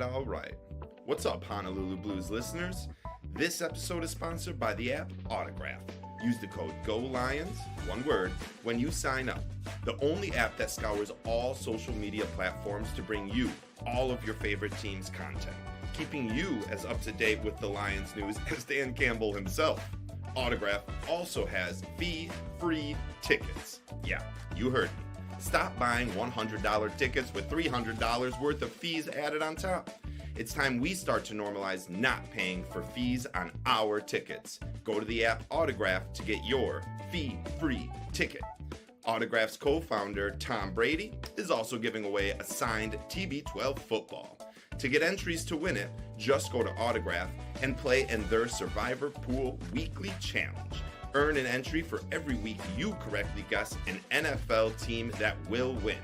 All right. What's up, Honolulu Blues listeners? This episode is sponsored by the app Autograph. Use the code GOLIONS, one word, when you sign up. The only app that scours all social media platforms to bring you all of your favorite team's content, keeping you as up to date with the Lions news as Dan Campbell himself. Autograph also has fee-free tickets. Yeah, you heard me. Stop buying $100 tickets with $300 worth of fees added on top. It's time we start to normalize not paying for fees on our tickets. Go to the app Autograph to get your fee-free ticket. Autograph's co-founder, Tom Brady, is also giving away a signed TB12 football. To get entries to win it, just go to Autograph and play in their Survivor Pool Weekly Challenge. Earn an entry for every week you correctly guess an NFL team that will win.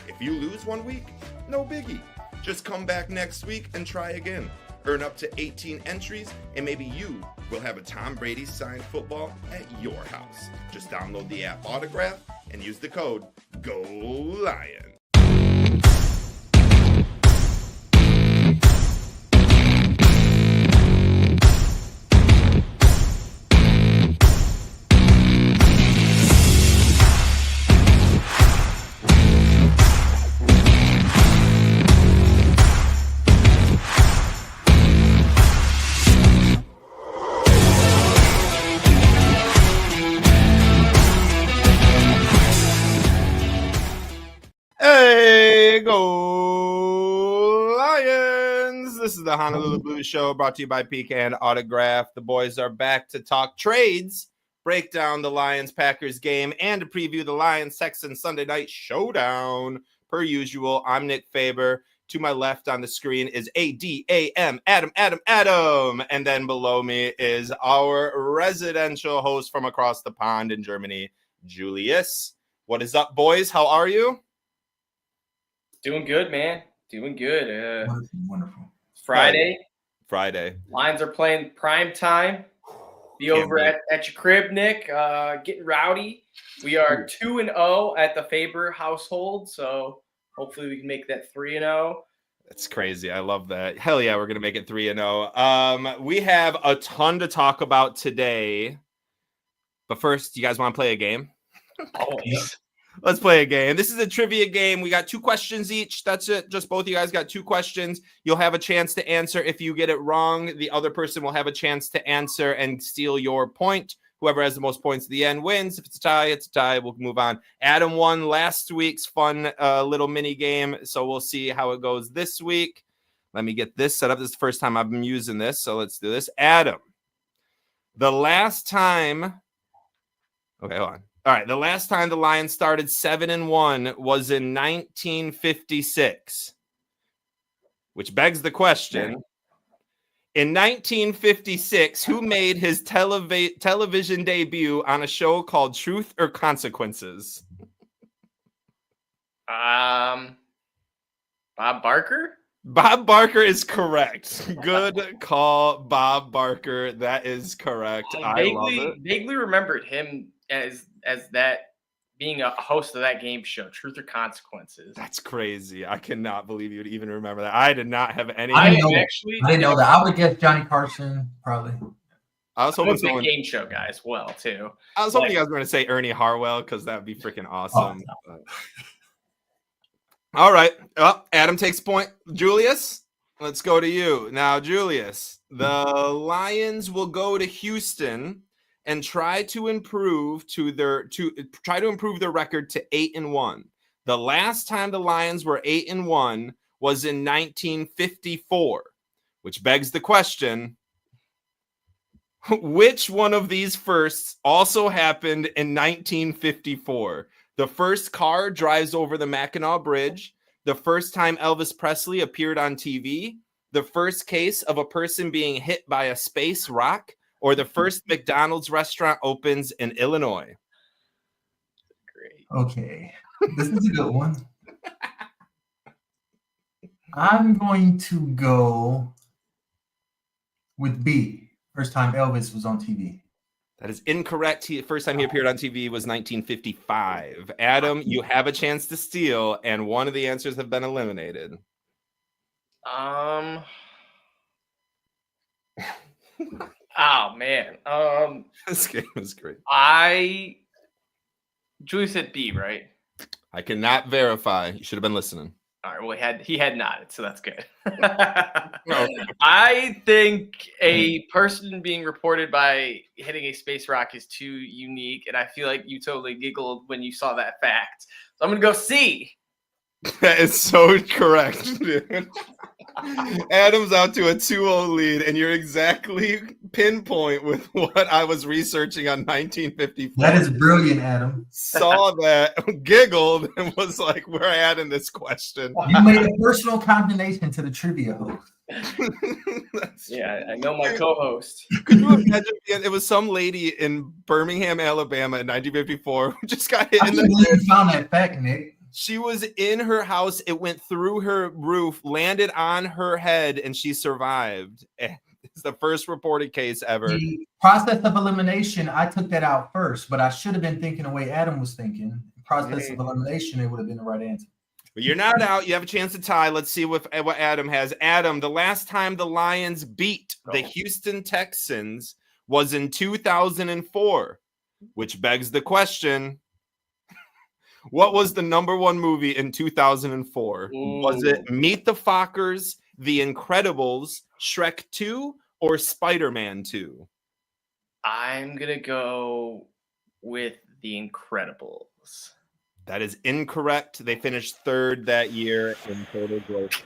If you lose one week, no biggie. Just come back next week and try again. Earn up to 18 entries, and maybe you will have a Tom Brady signed football at your house. Just download the app Autograph and use the code GOLION. Hey, go Lions! This is the Honolulu Blues Show brought to you by PK and Autograph. The boys are back to talk trades, break down the Lions-Packers game, and to preview the Lions-Texans Sunday Night Showdown. Per usual, I'm Nick Faber. To my left on the screen is Adam. And then below me is our residential host from across the pond in Germany, Julius. What is up, boys? How are you? Doing good, man. Doing good. Wonderful. Friday. Lions are playing prime time. Be over at your crib, Nick. Getting rowdy. We are 2-0 at the Faber household, so hopefully we can make that 3-0. That's crazy. I love that. Hell yeah, we're gonna make it 3-0. We have a ton to talk about today, but first, you guys want to play a game? Oh, yeah. Let's play a game. This is a trivia game. We got 2 questions each. That's it. Just both of you guys got 2 questions. You'll have a chance to answer. If you get it wrong, the other person will have a chance to answer and steal your point. Whoever has the most points at the end wins. If it's a tie, it's a tie. We'll move on. Adam won last week's fun little mini game, so we'll see how it goes this week. Let me get this set up. This is the first time I've been using this, so let's do this. Adam, the last time... Okay, hold on. All right, the last time the Lions started 7-1 was in 1956, which begs the question. In 1956, who made his television debut on a show called Truth or Consequences? Bob Barker? Bob Barker is correct. Good call, Bob Barker. That is correct. I love it. Vaguely remembered him as that being a host of that game show, Truth or Consequences. That's crazy. I cannot believe you would even remember that. I did not have any. I didn't know that. I would guess Johnny Carson, probably. I was hoping someone game show guy as well, too. I was hoping you guys were going to say Ernie Harwell because that would be freaking awesome. Oh, no. All right. Well, Adam takes point. Julius, let's go to you. Now, Julius, the Lions will go to Houston and try to improve their record to 8-1. The last time the Lions were 8-1 was in 1954, which begs the question, which one of these firsts also happened in 1954? The first car drives over the Mackinac Bridge, the first time Elvis Presley appeared on TV, the first case of a person being hit by a space rock, or the first McDonald's restaurant opens in Illinois. Great. Okay. This is a good one. I'm going to go with B. First time Elvis was on TV. That is incorrect. First time he appeared on TV was 1955. Adam, you have a chance to steal, and one of the answers have been eliminated. Oh man. This game is great. Julie said B, right? I cannot verify. You should have been listening. All right. Well, he had nodded, so that's good. No. I think a person being reported by hitting a space rock is too unique, and I feel like you totally giggled when you saw that fact. So I'm gonna go C. That is so correct, dude. Adam's out to a 2-0 lead, and you're exactly pinpoint with what I was researching on 1954. That is brilliant, Adam. Saw that, giggled, and was like, we're adding this question. You made a personal condemnation to the trivia host. Yeah, I know my co-host. Could you imagine? It was some lady in Birmingham, Alabama in 1954 who just got hit I in can't the believe you found that fact, Nick. She was in her house. It went through her roof, landed on her head, and she survived. It's the first reported case ever. The process of elimination, I took that out first, but I should have been thinking the way Adam was thinking. Process of elimination, it would have been the right answer. But you're not out. You have a chance to tie. Let's see what Adam has. Adam, the last time the Lions beat the Houston Texans was in 2004, which begs the question, what was the number one movie in 2004? Ooh. Was it Meet the Fockers, The Incredibles, Shrek 2, or Spider-Man 2? I'm going to go with The Incredibles. That is incorrect. They finished third that year in total gross.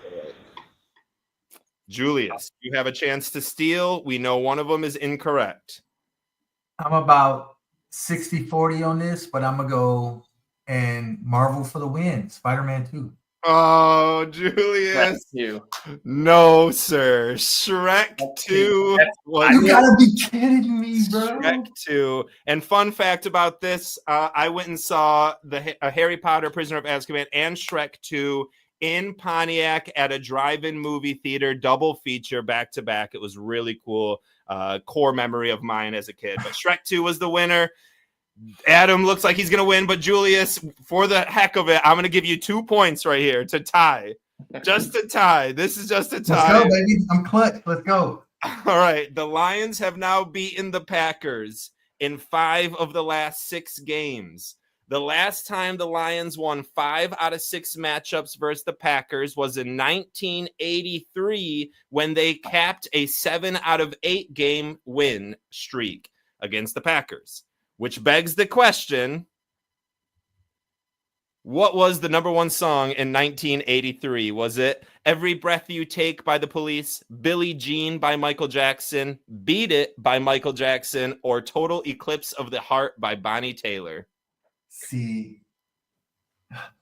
Julius, you have a chance to steal. We know one of them is incorrect. I'm about 60-40 on this, but I'm going to go and Marvel for the win. Spider-Man 2. Oh, Julius. No, sir. Shrek 2. You gotta be kidding me, bro. Shrek 2. And fun fact about this, I went and saw the Harry Potter, Prisoner of Azkaban, and Shrek 2 in Pontiac at a drive-in movie theater, double feature, back-to-back. It was really cool. Core memory of mine as a kid. But Shrek 2 was the winner. Adam looks like he's going to win, but Julius, for the heck of it, I'm going to give you 2 points right here to tie. Just to tie. This is just a tie. Let's go, baby. I'm clutch. Let's go. All right. The Lions have now beaten the Packers in 5 of the last 6 games. The last time the Lions won 5 out of 6 matchups versus the Packers was in 1983 when they capped a 7 out of 8 game win streak against the Packers. Which begs the question, what was the number one song in 1983? Was it Every Breath You Take by the Police, Billie Jean by Michael Jackson, Beat It by Michael Jackson, or Total Eclipse of the Heart by Bonnie Taylor? See,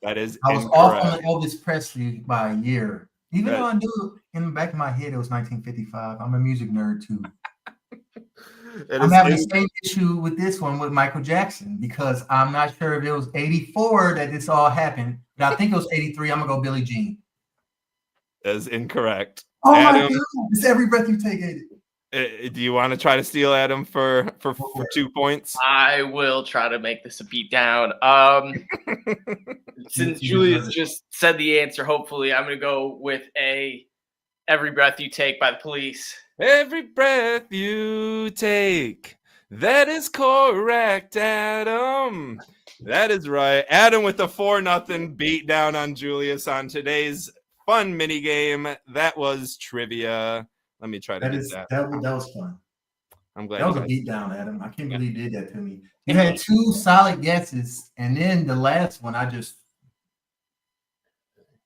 that is I was incorrect. off on Elvis Presley by a year. Even though I knew in the back of my head it was 1955. I'm a music nerd too. I'm having the same issue with this one with Michael Jackson because I'm not sure if it was 84 that this all happened, but I think it was 83. I'm gonna go Billie Jean. That is incorrect. Oh Adam, my God! It's Every Breath You Take. Do you want to try to steal Adam for 2 points? I will try to make this a beatdown. Since Julius just said the answer, hopefully I'm gonna go with Every Breath You Take by the Police. Every breath you take. That is correct, Adam. That is right. Adam with a 4-0 beat down on Julius on today's fun mini game. That was trivia. Let me try to get that. That was fun. I'm glad that was a beat down, Adam. I can't believe you did that to me. You had 2 solid guesses, and then the last one I just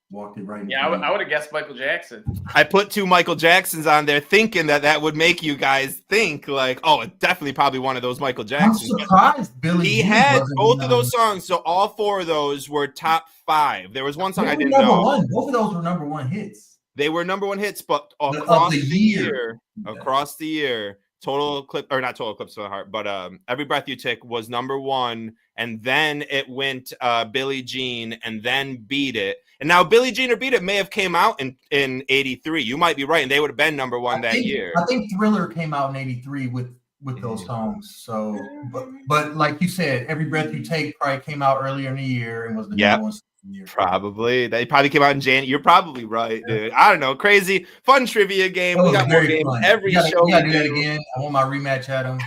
walked it right. Yeah, I would have guessed Michael Jackson. I put 2 Michael Jacksons on there thinking that would make you guys think like, oh, it's definitely probably one of those Michael Jacksons. I'm surprised Billy. He had both of those songs, so all 4 of those were top 5. There was one song I didn't know. Both of those were number 1 hits. They were number 1 hits, but across the year, Total Eclipse, or not Total Eclipse of the Heart, but Every Breath You Take was number 1, and then it went Billie Jean, and then Beat It. And now Billie Jean or Beat It may have came out in 83. You might be right, and they would have been number 1 that year. I think Thriller came out in 83 with with those songs. So, but like you said, Every Breath You Take probably came out earlier in the year and was the number one year. Probably. They probably came out in January. You're probably right, dude. I don't know. Crazy, fun trivia game. We got more games every show. We gotta do that again. I want my rematch, Adam.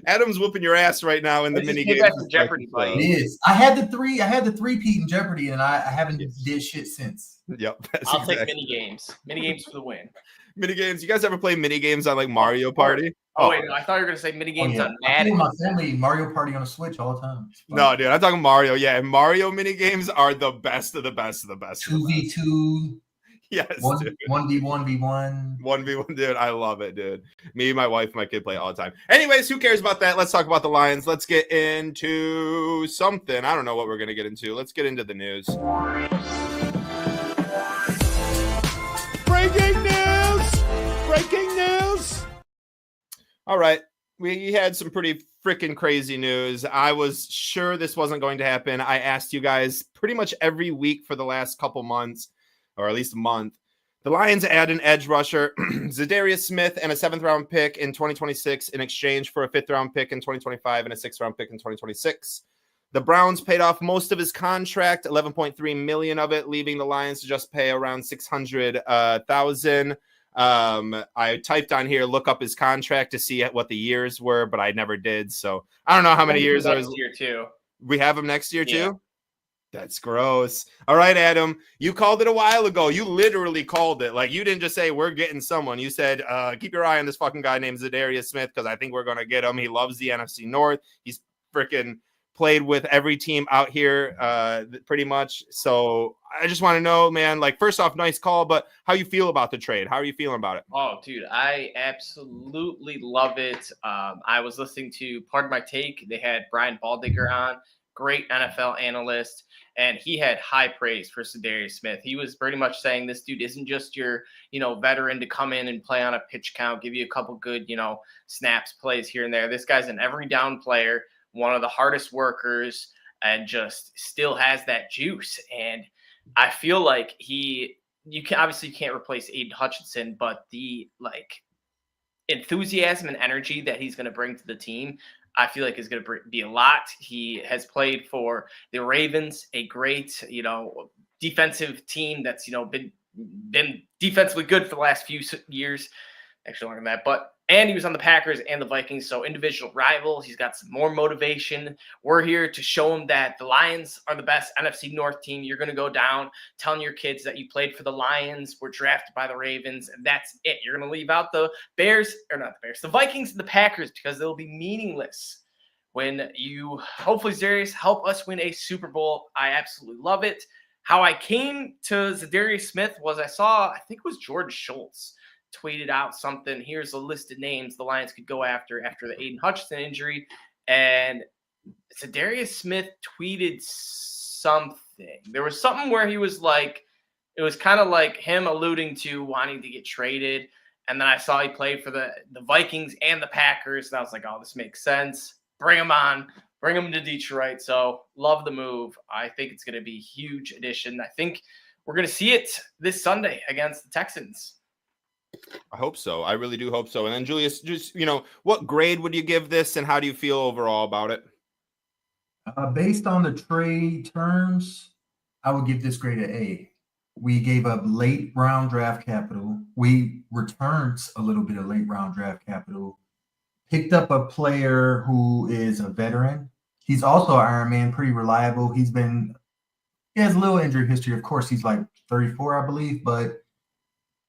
Adam's whooping your ass right now in the mini game. Jeopardy fight. It is. I had the three-peat in Jeopardy, and I haven't did shit since. Yep. I'll take mini games. Mini games for the win. Mini games. You guys ever play mini games on like Mario Party? Oh wait, no, I thought you were gonna say mini games on Madden. My family Mario Party on a Switch all the time. No, dude, I'm talking Mario. Yeah, and Mario mini games are the best of the best of the best. 2v2. Yes, 1v1v1. 1v1, dude. I love it, dude. Me, my wife, my kid play all the time. Anyways, who cares about that? Let's talk about the Lions. Let's get into something. I don't know what we're gonna get into. Let's get into the news. Breaking news! Breaking news! All right. We had some pretty freaking crazy news. I was sure this wasn't going to happen. I asked you guys pretty much every week for the last couple months, or at least a month. The Lions add an edge rusher, Za'Darius Smith, and a 7th-round pick in 2026 in exchange for a 5th-round pick in 2025 and a 6th-round pick in 2026. The Browns paid off most of his contract, $11.3 million of it, leaving the Lions to just pay around $600,000. I typed on here, look up his contract to see what the years were, but I never did. So I don't know how many years. Next year too. We have him next year too. That's gross. All right, Adam, you called it a while ago. You literally called it. Like, you didn't just say we're getting someone. You said, keep your eye on this fucking guy named Za'Darius Smith because I think we're going to get him. He loves the NFC North. He's freaking played with every team out here pretty much. So I just want to know, man, like, first off, nice call, but how you feel about the trade? How are you feeling about it? Oh, dude, I absolutely love it. I was listening to Pardon My Take. They had Brian Baldinger on, great NFL analyst, and he had high praise for Za'Darius Smith. He was pretty much saying this dude isn't just your, veteran to come in and play on a pitch count, give you a couple good, snaps, plays here and there. This guy's an every down player, one of the hardest workers, and just still has that juice. And I feel like you can't replace Aiden Hutchinson, but the enthusiasm and energy that he's going to bring to the team, I feel like is going to be a lot. He has played for the Ravens, a great, defensive team that's, been defensively good for the last few years, actually longer than that, and he was on the Packers and the Vikings, so individual rivals. He's got some more motivation. We're here to show him that the Lions are the best NFC North team. You're going to go down telling your kids that you played for the Lions, were drafted by the Ravens, and that's it. You're going to leave out the Vikings and the Packers, because they'll be meaningless when you, hopefully, Za'Darius, help us win a Super Bowl. I absolutely love it. How I came to Za'Darius Smith was I think it was George Schultz tweeted out something. Here's a list of names the Lions could go after the Aiden Hutchinson injury. And Za'Darius Smith tweeted something. There was something where he was like, it was kind of like him alluding to wanting to get traded. And then I saw he played for the Vikings and the Packers. And I was like, oh, this makes sense. Bring him on. Bring him to Detroit. So love the move. I think it's going to be a huge addition. I think we're going to see it this Sunday against the Texans. I hope so. I really do hope so. And then, Julius, just, what grade would you give this, and how do you feel overall about it? Based on the trade terms, I would give this grade an A. We gave up late round draft capital. We returned a little bit of late round draft capital. Picked up a player who is a veteran. He's also an Iron Man, pretty reliable. He has a little injury history. Of course, he's like 34, I believe, but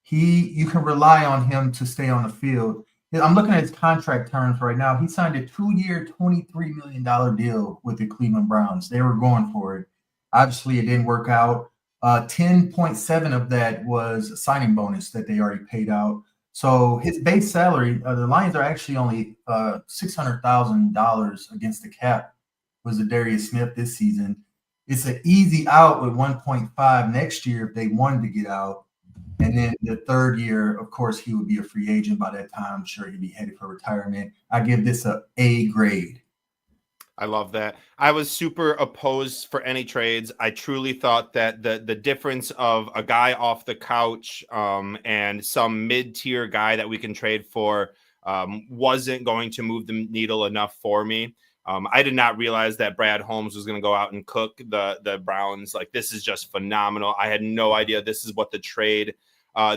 you can rely on him to stay on the field. I'm looking at his contract terms right now. He signed a 2-year, $23 million deal with the Cleveland Browns. They were going for it. Obviously, it didn't work out. 10.7 of that was a signing bonus that they already paid out. So his base salary, the Lions are actually only $600,000 against the cap with Za'Darius Smith this season. It's an easy out with 1.5 next year if they wanted to get out. And then the third year, of course, he would be a free agent by that time. I'm sure he'd be headed for retirement. I give this a A grade. I love that. I was super opposed for any trades. I truly thought that the difference of a guy off the couch and some mid-tier guy that we can trade for wasn't going to move the needle enough for me. I did not realize that Brad Holmes was going to go out and cook the Browns. Like, this is just phenomenal. I had no idea this is what the trade,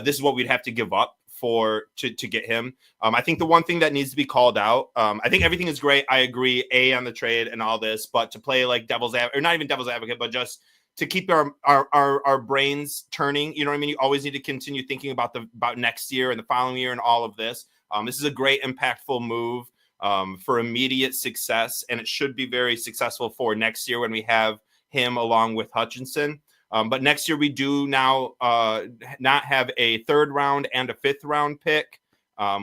this is what we'd have to give up to get him. I think the one thing that needs to be called out, I think everything is great. I agree, on the trade and all this, but to play like or not even devil's advocate, but just to keep our brains turning, you know what I mean? You always need to continue thinking about next year and the following year and all of this. This is a great impactful move for immediate success, and it should be very successful for next year when we have him along with Hutchinson. But next year we do now not have a 3rd round and a 5th round pick.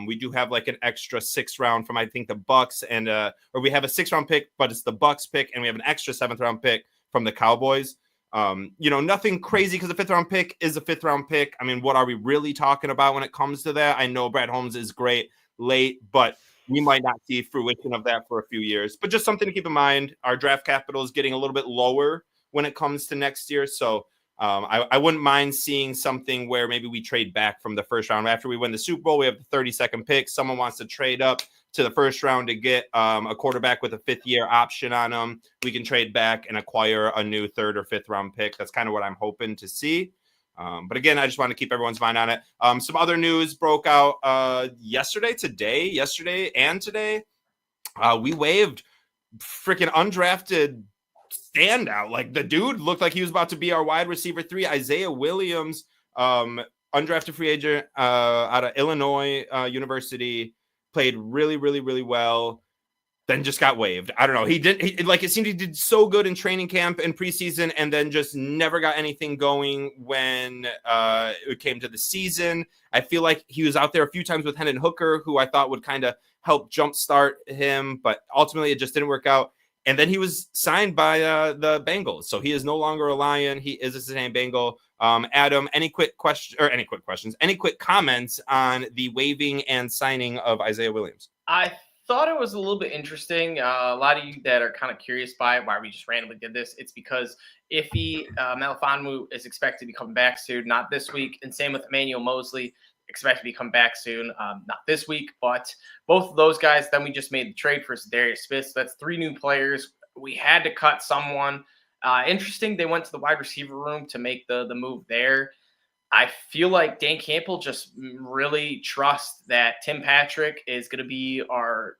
We do have like an extra 6th round from, I think, the Bucks, and or we have a 6th round pick, but it's the Bucks pick, and we have an extra 7th round pick from the Cowboys. Nothing crazy because the 5th round pick is a 5th round pick. I mean, what are we really talking about when it comes to that? I know Brad Holmes is great late, but we might not see fruition of that for a few years. But just something to keep in mind. Our draft capital is getting a little bit lower when it comes to next year. So I wouldn't mind seeing something where maybe we trade back from the 1st round. After we win the Super Bowl, we have the 32nd pick. Someone wants to trade up to the 1st round to get a quarterback with a 5th-year option on them. We can trade back and acquire a new 3rd or 5th round pick. That's kind of what I'm hoping to see. But again, I just want to keep everyone's mind on it. Some other news broke out yesterday and today. We waived freaking undrafted standout. Like, the dude looked like he was about to be our wide receiver 3, Isaiah Williams, undrafted free agent out of Illinois University, played really, really, really well. Then just got waived. I don't know. It seemed he did so good in training camp and preseason, and then just never got anything going when it came to the season. I feel like he was out there a few times with Hendon Hooker, who I thought would kind of help jumpstart him, but ultimately it just didn't work out. And then he was signed by the Bengals, so he is no longer a Lion. He is a Cincinnati Bengal. Adam, any quick comments on the waiving and signing of Isaiah Williams? I thought it was a little bit interesting. A lot of you that are kind of curious by why we just randomly did this. It's because Iffy Melifonwu is expected to be coming back soon, not this week, and same with Emmanuel Mosley, expected to be coming back soon, not this week, but both of those guys. Then we just made the trade for Za'Darius Smith. So that's 3 new players. We had to cut someone. Interesting, they went to the wide receiver room to make the move there. I feel like Dan Campbell just really trusts that Tim Patrick is going to be our,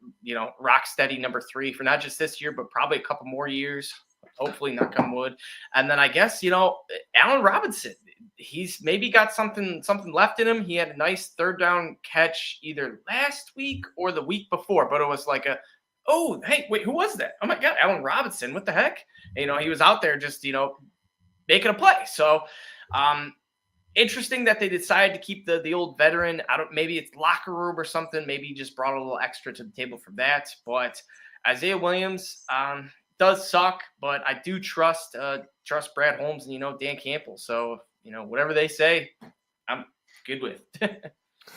rock steady number 3 for not just this year, but probably a couple more years. Hopefully, knock on wood. And then I guess, Allen Robinson, he's maybe got something left in him. He had a nice 3rd down catch either last week or the week before, but it was like hey, wait, who was that? Oh my God, Allen Robinson, what the heck? He was out there just, making a play. So, interesting that they decided to keep the old veteran. Maybe it's locker room or something. Maybe he just brought a little extra to the table for that. But Isaiah Williams does suck, but I do trust Brad Holmes and Dan Campbell. So whatever they say, I'm good with.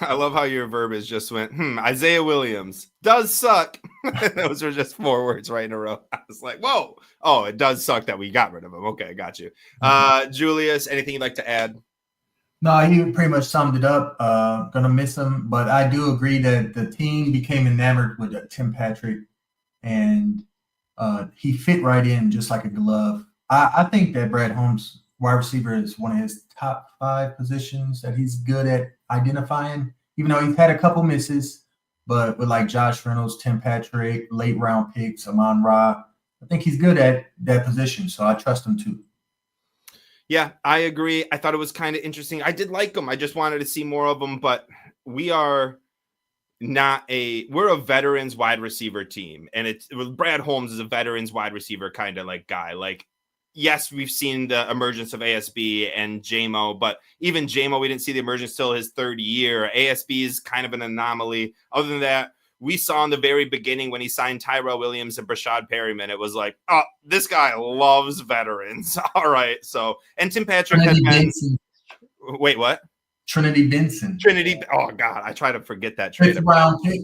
I love how your verbiage just went, Isaiah Williams does suck. Those are just 4 words right in a row. I was like, whoa. Oh, it does suck that we got rid of him. Okay, got you. Julius, anything you'd like to add? No, he pretty much summed it up. Gonna miss him, but I do agree that the team became enamored with Tim Patrick, and he fit right in just like a glove. I think that Brad Holmes, wide receiver, is one of his top 5 positions that he's good at identifying, even though he's had a couple misses. But with like Josh Reynolds, Tim Patrick, late round picks, mroe, I think he's good at that position, so I trust him too. Yeah, I agree. I thought it was kind of interesting. I did like him. I just wanted to see more of him, but we're a veterans wide receiver team. And Brad Holmes is a veterans wide receiver kind of like guy. Like, yes, we've seen the emergence of ASB and JMO, but even JMO, we didn't see the emergence till his 3rd year. ASB is kind of an anomaly. Other than that, we saw in the very beginning when he signed Tyrell Williams and Brashad Perryman, it was like, oh, this guy loves veterans. All right. So, and Tim Patrick has been. Wait, what? Trinity Benson. Oh, God. I try to forget that trade. 5th round pick.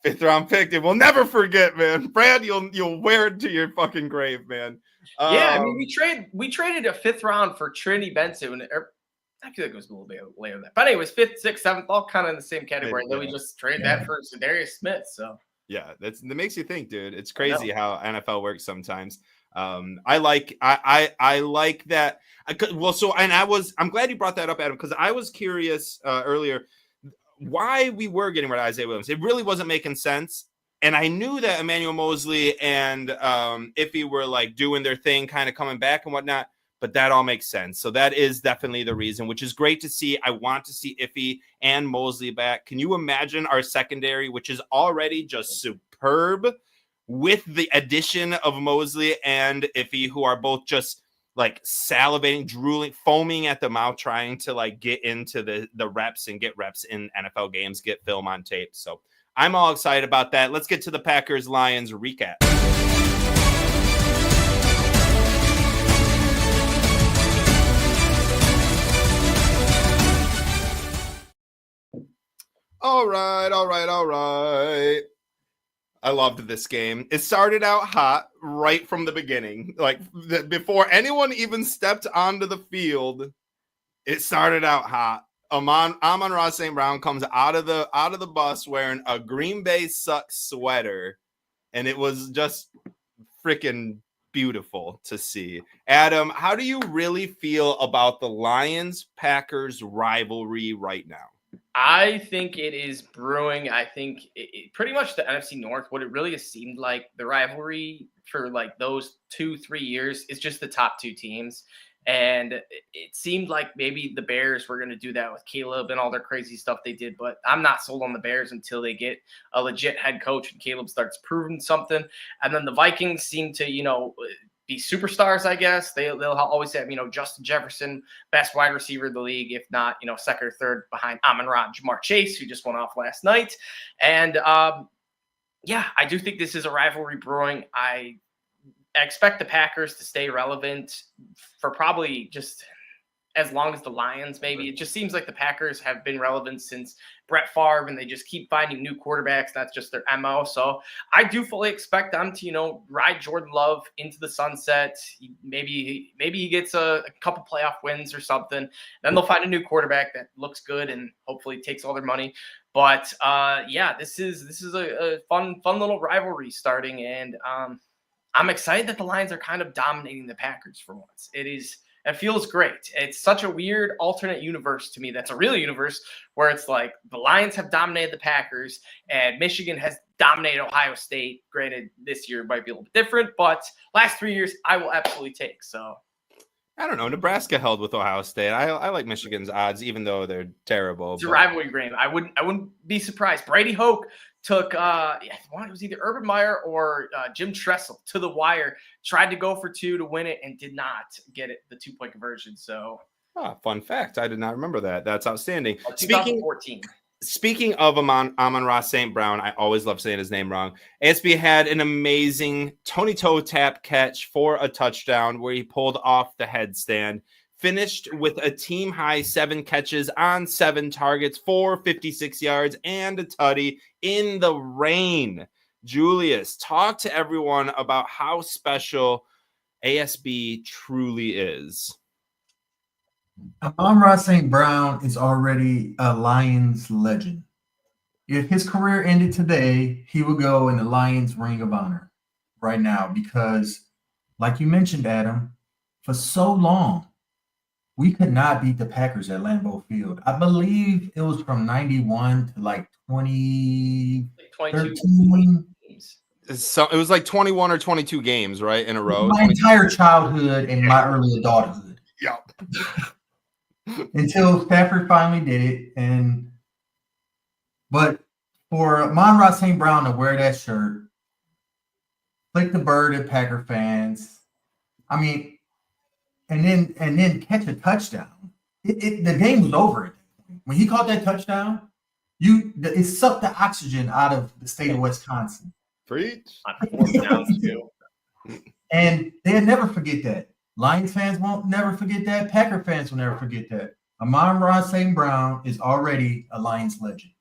5th round pick. We'll never forget, man. Brad, you'll wear it to your fucking grave, man. Yeah, I mean, we traded a 5th round for Trinity Benson. I feel like it was a little bit later than that. But anyways, 5th, 6th, 7th, all kind of in the same category. And then we just traded that for Za'Darius Smith. So yeah, that makes you think, dude. It's crazy how NFL works sometimes. I like that. I'm glad you brought that up, Adam, because I was curious earlier why we were getting rid of Isaiah Williams. It really wasn't making sense. And I knew that Emmanuel Mosley and Iffy were like doing their thing, kind of coming back and whatnot. But that all makes sense. So that is definitely the reason, which is great to see. I want to see Iffy and Mosley back. Can you imagine our secondary, which is already just superb, with the addition of Mosley and Iffy, who are both just like salivating, drooling, foaming at the mouth, trying to like get into the reps and get reps in NFL games, get film on tape. So I'm all excited about that. Let's get to the Packers-Lions recap. All right. I loved this game. It started out hot right from the beginning. Like before anyone even stepped onto the field, it started out hot. Amon-Ra St. Brown comes out of the bus wearing a Green Bay Sucks sweater, and it was just freaking beautiful to see. Adam, how do you really feel about the Lions-Packers rivalry right now? I think it is brewing. I think it pretty much the NFC North, what it really has seemed like the rivalry for like those 2-3 years is just the top two teams. And it seemed like maybe the Bears were going to do that with Caleb and all their crazy stuff they did. But I'm not sold on the Bears until they get a legit head coach and Caleb starts proving something. And then the Vikings seem to, be superstars, I guess. They'll always have, Justin Jefferson, best wide receiver in the league, if not, second or third behind Amon-Ra and Jamar Chase, who just went off last night. And I do think this is a rivalry brewing. I expect the Packers to stay relevant for probably just as long as the Lions, maybe. It just seems like the Packers have been relevant since Brett Favre, and they just keep finding new quarterbacks. That's just their MO. So I do fully expect them to, ride Jordan Love into the sunset. Maybe he gets a couple playoff wins or something. Then they'll find a new quarterback that looks good and hopefully takes all their money. But this is a fun little rivalry starting, and I'm excited that the Lions are kind of dominating the Packers for once. It feels great. It's such a weird alternate universe to me. That's a real universe where it's like the Lions have dominated the Packers and Michigan has dominated Ohio State. Granted, this year might be a little bit different, but last 3 years I will absolutely take. So I don't know. Nebraska held with Ohio State. I like Michigan's odds, even though they're terrible. It's a rivalry game. I wouldn't be surprised. Brady Hoke took it was either Urban Meyer or Jim Tressel to the wire, tried to go for 2 to win it and did not get it, the 2-point conversion. So fun fact. I did not remember that. That's outstanding. 2014. Speaking of Amon-Ra St. Brown, I always love saying his name wrong. ASB had an amazing Tony toe tap catch for a touchdown where he pulled off the headstand. Finished with a team-high 7 catches on 7 targets for 56 yards and a tutty in the rain. Julius, talk to everyone about how special ASB truly is. Amon-Ra St. Brown is already a Lions legend. If his career ended today, he would go in the Lions Ring of Honor right now because, like you mentioned, Adam, for so long, we could not beat the Packers at Lambeau Field. I believe it was from 91 to like 2013. So it was like 21 or 22 games, right, in a row? My entire childhood and my early adulthood. Yeah. Until Stafford finally did it. But for Amon-Ra St. Brown to wear that shirt, flick the bird at Packer fans, I mean, and then catch a touchdown. The game was over. When he caught that touchdown, it sucked the oxygen out of the state of Wisconsin. Preach. And they'll never forget that. Lions fans won't never forget that. Packer fans will never forget that. Amon-Ra St. Brown is already a Lions legend.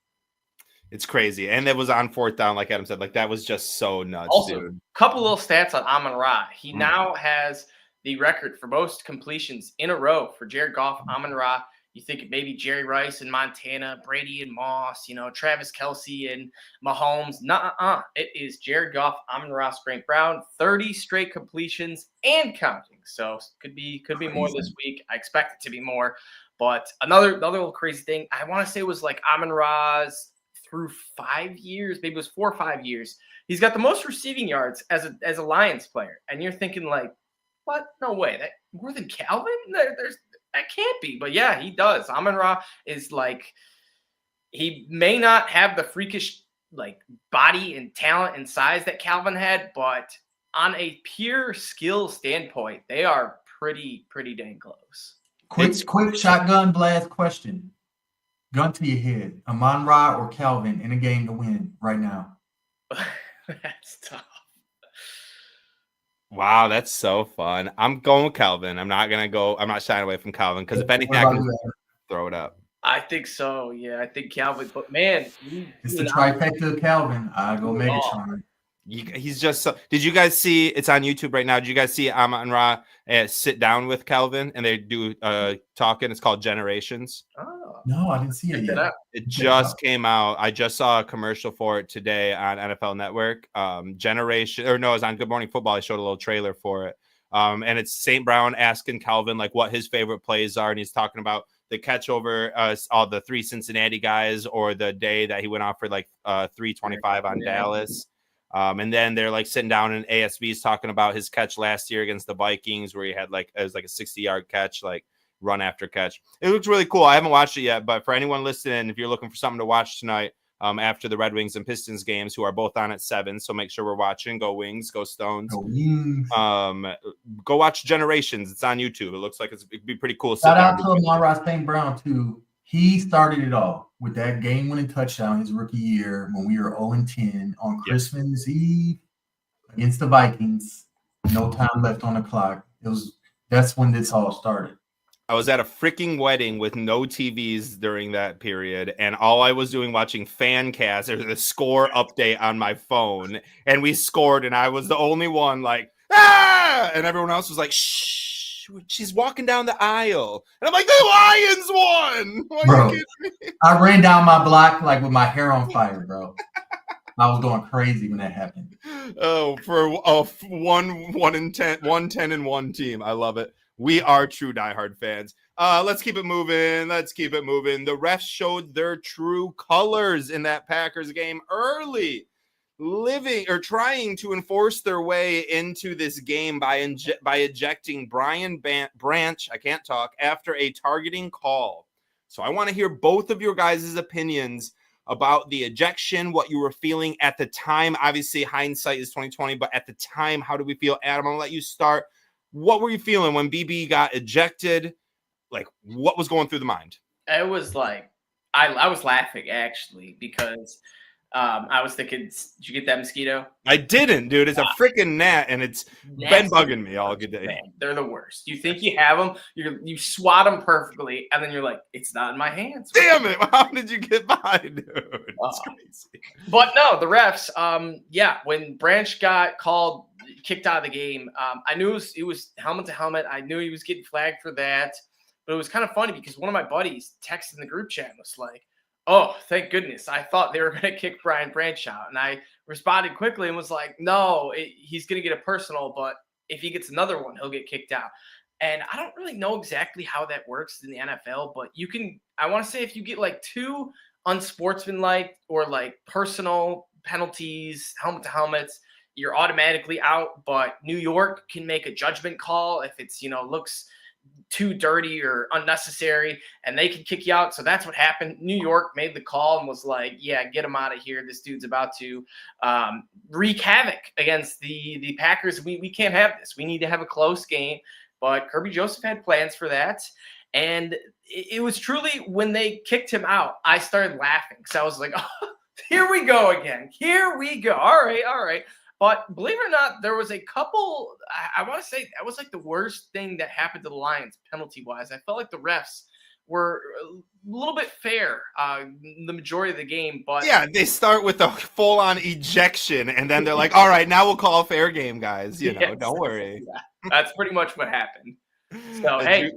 It's crazy. And it was on 4th down, like Adam said. Like, that was just so nuts, also, dude. Couple little stats on Amon-Ra. He now has the record for most completions in a row for Jared Goff, Amon-Ra. You think maybe Jerry Rice in Montana, Brady and Moss, Travis Kelce and Mahomes. Nuh-uh. It is Jared Goff, Amon-Ra St. Brown, 30 straight completions and counting. So could be more this week. I expect it to be more. But another little crazy thing, I want to say was like Amon-Ra's through 5 years, maybe it was 4 or 5 years. He's got the most receiving yards as a Lions player. And you're thinking like, what? No way. That more than Calvin? That can't be. But yeah, he does. Amon-Ra is like, he may not have the freakish like body and talent and size that Calvin had, but on a pure skill standpoint, they are pretty dang close. Quick shotgun blast question. Gun to your head. Amon-Ra or Calvin in a game to win right now? That's tough. Wow, that's so fun. I'm going with Calvin. I'm not shying away from Calvin because if anything, I can throw it up. I think so. Yeah, I think Calvin. But man, it's the trifecta of Calvin. I go Megatron. He's just so. Did you guys see? It's on YouTube right now. Did you guys see Amon-Ra sit down with Calvin and they do talking? It's called Generations. Oh no, I didn't see it yet. It just came out. I just saw a commercial for it today on NFL Network. It was on Good Morning Football. I showed a little trailer for it. And it's St. Brown asking Calvin like what his favorite plays are, and he's talking about the catch over all the 3 Cincinnati guys, or the day that he went off for like 325 on Dallas. And then they're like sitting down and ASV's talking about his catch last year against the Vikings, where he had it was like a 60-yard catch, like run after catch. It looks really cool. I haven't watched it yet, but for anyone listening, if you're looking for something to watch tonight, after the Red Wings and Pistons games, who are both on at 7, so make sure we're watching. Go Wings, go Stones. Go Wings. Go watch Generations. It's on YouTube. It looks like it'd be pretty cool. Shout out to Amon-Ra St. Brown too. He started it all with that game-winning touchdown his rookie year when we were 0-10 on Christmas Eve against the Vikings. No time left on the clock. That's when this all started. I was at a freaking wedding with no TVs during that period, and all I was doing watching Fancast or the score update on my phone, and we scored, and I was the only one like, ah! And everyone else was like, shh. She's walking down the aisle. And I'm like, the Lions won! Bro, I ran down my block like with my hair on fire, bro. I was going crazy when that happened. Oh, for 1-10-1 team. I love it. We are true diehard fans. Let's keep it moving. The refs showed their true colors in that Packers game early. Trying to enforce their way into this game by ejecting Brian Branch, I can't talk, after a targeting call. So I want to hear both of your guys' opinions about the ejection, what you were feeling at the time. Obviously, hindsight is 2020, but at the time, how do we feel? Adam, I'm going to let you start. What were you feeling when BB got ejected? Like, what was going through the mind? It was like, I was laughing, actually, because I was thinking, did you get that mosquito? I didn't, dude. It's a freaking gnat, and it's been bugging me all good day. Man, they're the worst. You think you have them, you swat them perfectly, and then you're like, it's not in my hands. Damn it. How did you get by, dude? It's crazy. But no, the refs, when Branch got kicked out of the game, I knew it was helmet to helmet. I knew he was getting flagged for that. But it was kind of funny because one of my buddies texted in the group chat and was like, oh, thank goodness. I thought they were going to kick Brian Branch out. And I responded quickly and was like, no, he's going to get a personal, but if he gets another one, he'll get kicked out. And I don't really know exactly how that works in the NFL, but I want to say if you get like 2 unsportsmanlike or like personal penalties, helmet to helmets, you're automatically out. But New York can make a judgment call if it's, looks too dirty or unnecessary, and they can kick you out. So that's what happened. New York made the call and was like, yeah, get him out of here. This dude's about to wreak havoc against the Packers. We can't have this. We need to have a close game. But Kirby Joseph had plans for that. And it was truly, when they kicked him out, I started laughing. So I was like, oh, here we go again. Here we go. All right. But believe it or not, there was a couple, I want to say that was like the worst thing that happened to the Lions penalty-wise. I felt like the refs were a little bit fair the majority of the game. But yeah, they start with a full-on ejection, and then they're like, all right, now we'll call a fair game, guys. Don't worry. That's pretty much what happened. So, hey,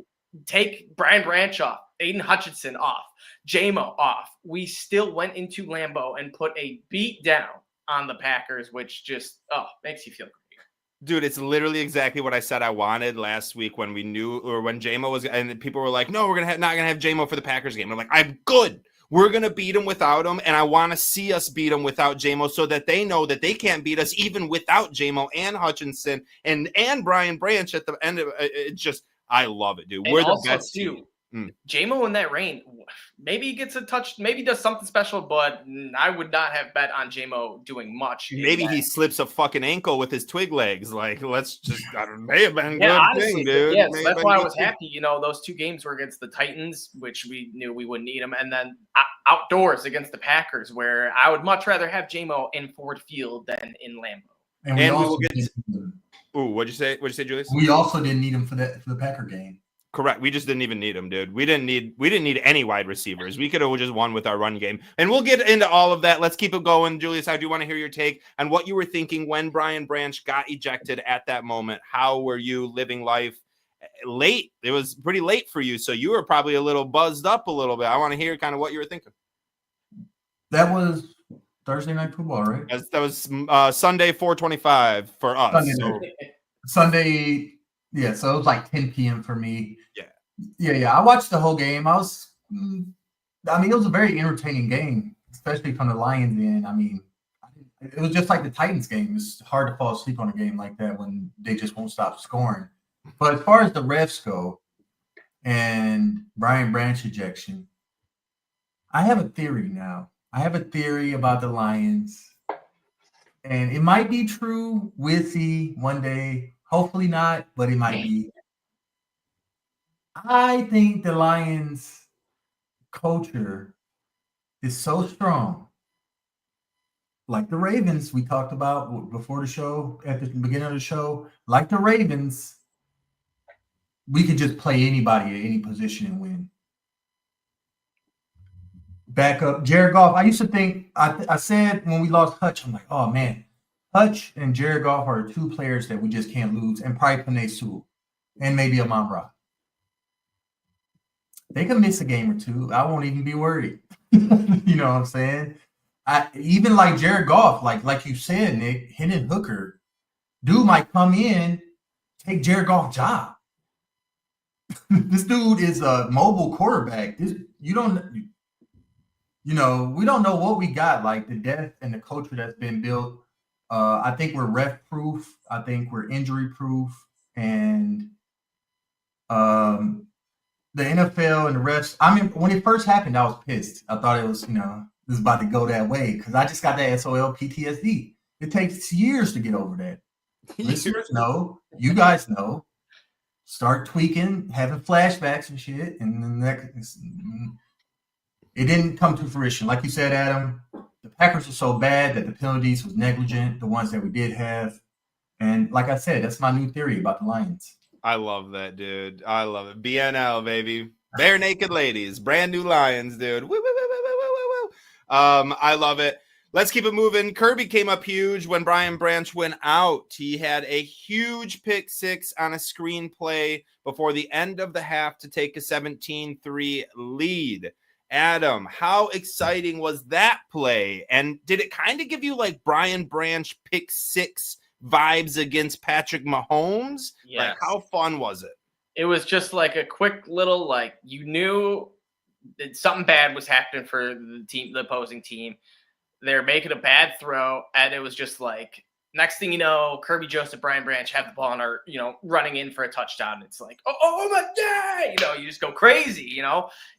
take Brian Branch off, Aiden Hutchinson off, J-Mo off. We still went into Lambeau and put a beat down on the Packers, which just makes you feel great. Dude, it's literally exactly what I said I wanted last week when we knew, or when J-Mo was, and people were like, no, we're not going to have J-Mo for the Packers game. I'm like, I'm good. We're going to beat him without him, and I want to see us beat him without J-Mo so that they know that they can't beat us even without J-Mo and Hutchinson and Brian Branch at the end of it. Just, I love it, dude. And we're the also, best too, team. J-Mo in that rain, maybe he gets a touch, maybe does something special, but I would not have bet on J-Mo doing much. Maybe he slips a fucking ankle with his twig legs. Like, let's just, may have been a good honestly, thing, dude. Yeah, so that's why I was happy. Those two games were against the Titans, which we knew we wouldn't need them, and then outdoors against the Packers, where I would much rather have J-Mo in Ford Field than in Lambeau. And we will get. Ooh, what'd you say? What'd you say, Julius? We also didn't need him for the Packer game. Correct. We just didn't even need him, dude. We didn't need any wide receivers. We could have just won with our run game. And we'll get into all of that. Let's keep it going. Julius, I do want to hear your take on what you were thinking when Brian Branch got ejected at that moment. How were you living life late? It was pretty late for you, so you were probably a little buzzed up a little bit. I want to hear kind of what you were thinking. That was Thursday Night Football, right? That was Sunday 4:25 for us. Sunday. Yeah, so it was like 10 p.m. for me. Yeah. I watched the whole game. It was a very entertaining game, especially from the Lions end. I mean, it was just like the Titans game. It's hard to fall asleep on a game like that when they just won't stop scoring. But as far as the refs go and Brian Branch ejection, I have a theory now. I have a theory about the Lions, and it might be true. We'll see one day. Hopefully not, but it might be. I think the Lions culture is so strong. Like the Ravens we talked about before the show, at the beginning of the show, like the Ravens, we could just play anybody at any position and win. Back up, Jared Goff. I used to think, I said when we lost Hutch, I'm like, oh man, Hutch and Jared Goff are two players that we just can't lose, and probably Penei Sewell, and maybe a mroe. They can miss a game or two. I won't even be worried. You know what I'm saying? Even like Jared Goff, like you said, Nick, Hendon Hooker, dude might come in, take Jared Goff's job. This dude is a mobile quarterback. We don't know what we got, like the depth and the culture that's been built. I think we're ref proof. I think we're injury proof. And the NFL and the refs, I mean, when it first happened, I was pissed. I thought it was, this is about to go that way because I just got that SOL PTSD. It takes years to get over that. Listeners know, you guys know. Start tweaking, having flashbacks and shit, and then it didn't come to fruition. Like you said, Adam, the Packers were so bad that the penalties was negligent, the ones that we did have. And like I said, that's my new theory about the Lions. I love that, dude. I love it. BNL, baby. Bare naked ladies. Brand new Lions, dude. Woo, woo, woo, woo, woo, woo, woo. I love it. Let's keep it moving. Kirby came up huge when Brian Branch went out. He had a huge pick six on a screenplay before the end of the half to take a 17-3 lead. Adam, how exciting was that play? And did it kind of give you like Brian Branch pick six vibes against Patrick Mahomes? Yes. Like, how fun was it? It was just like a quick little, like, you knew that something bad was happening for the opposing team. They're making a bad throw, and it was just like, next thing you know, Kirby Joseph, Brian Branch have the ball and are, running in for a touchdown. It's like, oh my God, you just go crazy, you